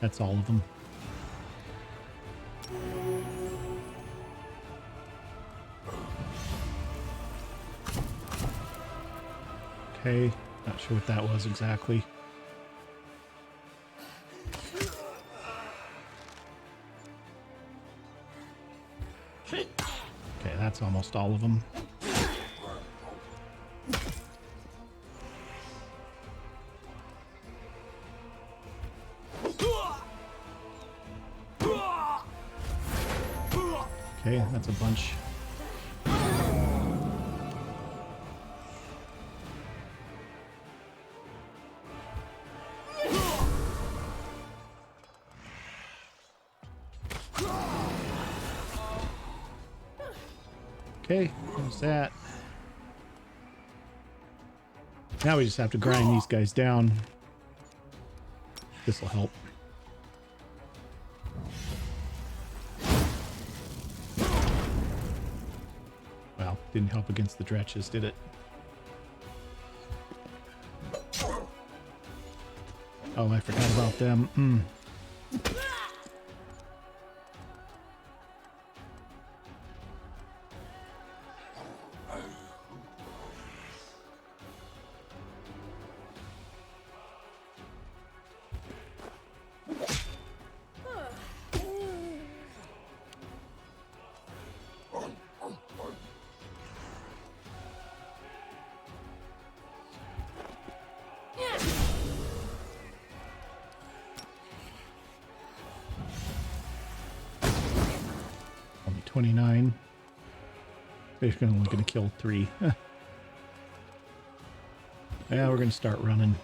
That's all of them. Okay, not sure what that was exactly. Okay, that's almost all of them. Okay, that's a bunch. Okay, there's that. Now we just have to grind these guys down. This will help. Well, didn't help against the dretches, did it? Oh, I forgot about them. Only 29. They're only going to kill 3. Yeah, we're going to start running.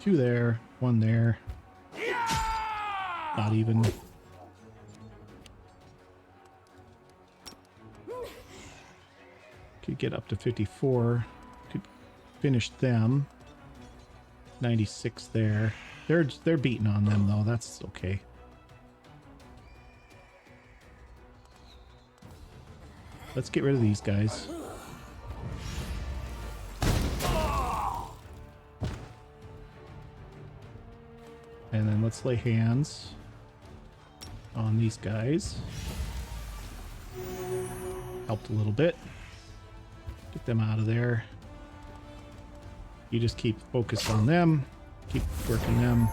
Two there, one there. Not even. Could get up to 54. Could finish them. 96 there. They're beating on them though. That's okay. Let's get rid of these guys. And then let's lay hands. on these guys. Helped a little bit. Get them out of there. You just keep focused on them. Keep working them.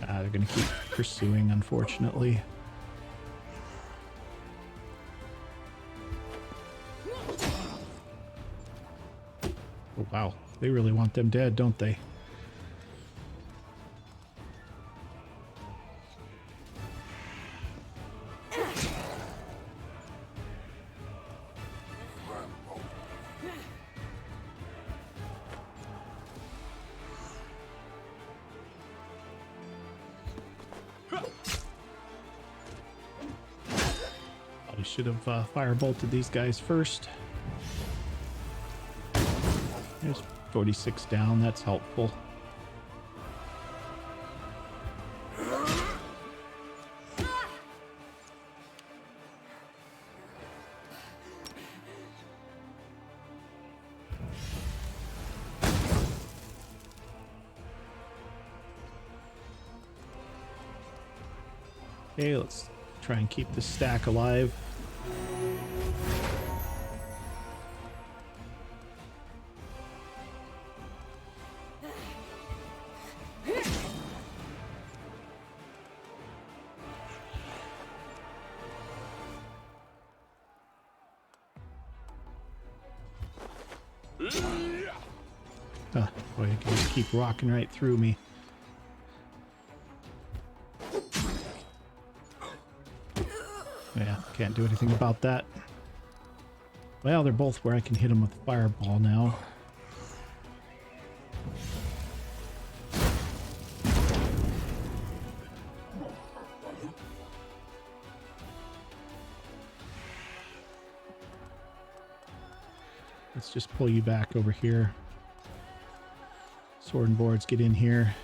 They're going to keep pursuing, unfortunately. Oh, wow. They really want them dead, don't they? Probably should have fire-bolted these guys first. There's 46 down, that's helpful. Okay, let's try and keep this stack alive. Boy, you can just keep rocking right through me. Yeah, can't do anything about that. Well, they're both where I can hit them with a fireball now. Let's just pull you back over here. Sword and boards, get in here.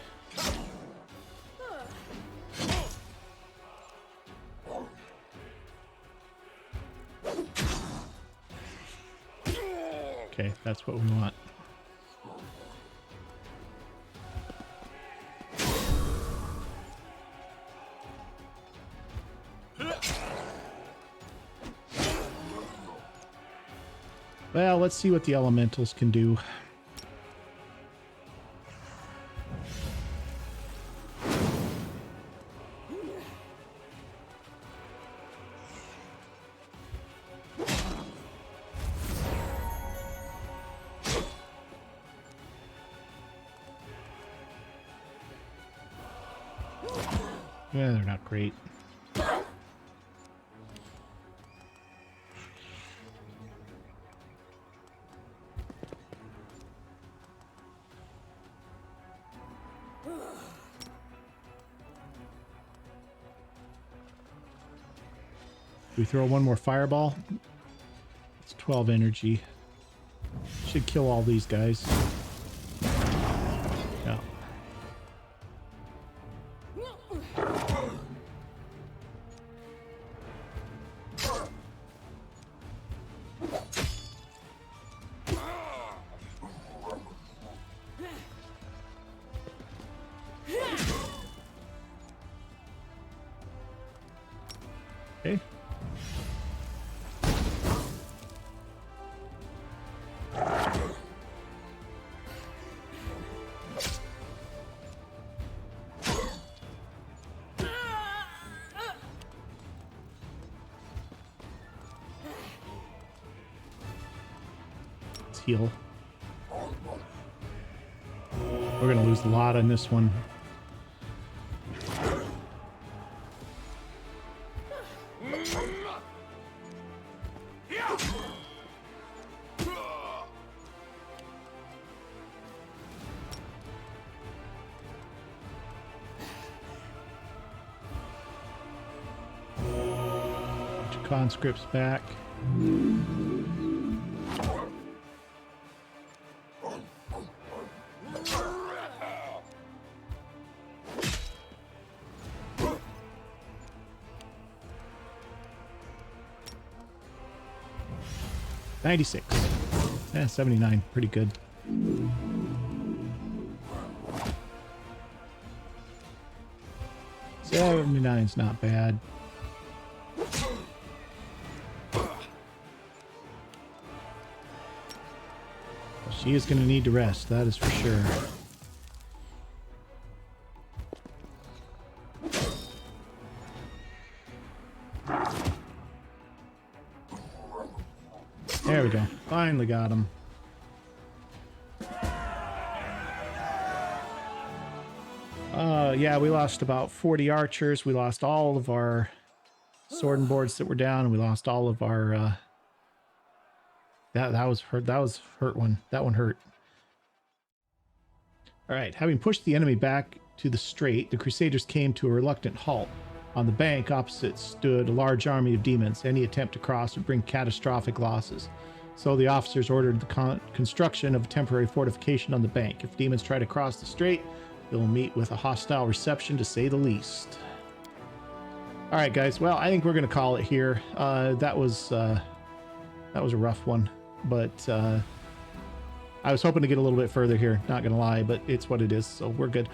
Okay, that's what we want. Well, let's see what the elementals can do. Yeah, they're not great. We throw one more fireball. It's 12 energy. Should kill all these guys. Yeah. Okay. Let's heal. We're gonna lose a lot on this one. Conscripts back. $96. Yeah, 79. Pretty good. 79's not bad. She is going to need to rest, that is for sure. There we go. Finally got him. Yeah, we lost about 40 archers. We lost all of our sword and boards that were down. We lost all of our... That was hurt. That was hurt one. That one hurt. All right. Having pushed the enemy back to the strait, the Crusaders came to a reluctant halt. On the bank opposite stood a large army of demons. Any attempt to cross would bring catastrophic losses. So the officers ordered the construction of a temporary fortification on the bank. If demons try to cross the strait, they'll meet with a hostile reception, to say the least. All right, guys. Well, I think we're going to call it here. That was a rough one, but I was hoping to get a little bit further here. Not going to lie, but it's what it is, so we're good.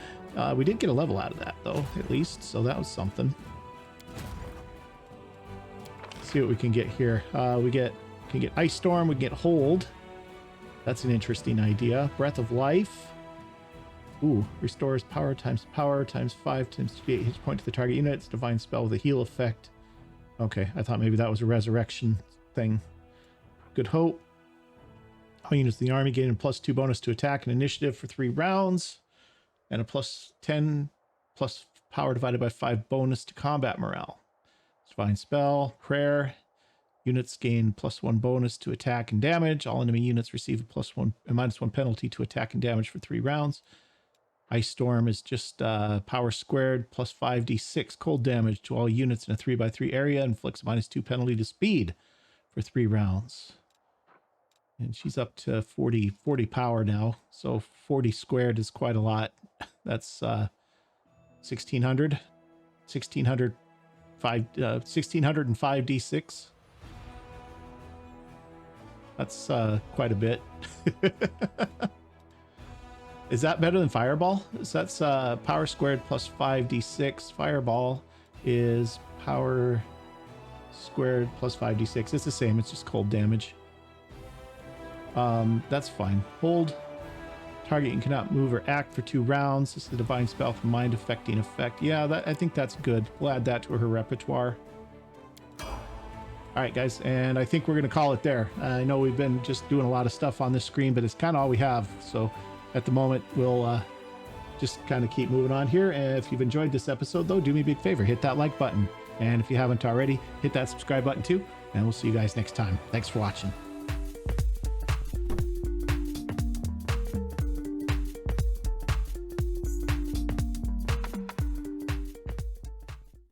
We did get a level out of that, though, at least, so that was something. Let's see what we can get here. We can get Ice Storm. We can get Hold. That's an interesting idea. Breath of Life. Ooh, restores power times 5 times 3 hit point to the target unit. It's a divine spell with a heal effect. Okay, I thought maybe that was a resurrection thing. Good Hope. All units in the army gain a +2 bonus to attack and initiative for 3 rounds. And a +10 plus power divided by 5 bonus to combat morale. Divine Spell. Prayer. Units gain +1 bonus to attack and damage. All enemy units receive a -1 penalty to attack and damage for 3 rounds. Ice Storm is just power squared plus 5d6 cold damage to all units in a 3x3 area. Inflicts a -2 penalty to speed for 3 rounds. And she's up to 40 power now. So 40 squared is quite a lot. That's 1600. 1605d6. That's quite a bit. Is that better than Fireball? So that's power squared plus 5d6. Fireball is power squared plus 5d6. It's the same. It's just cold damage. That's fine. Hold. Target you cannot move or act for 2 rounds. This is the divine spell for mind affecting effect. Yeah, I think that's good. We'll add that to her repertoire. All right, guys, and I think we're going to call it there. I know we've been just doing a lot of stuff on this screen, but it's kind of all we have. So at the moment, we'll just kind of keep moving on here. And if you've enjoyed this episode, though, do me a big favor. Hit that like button. And if you haven't already, hit that subscribe button, too. And we'll see you guys next time. Thanks for watching.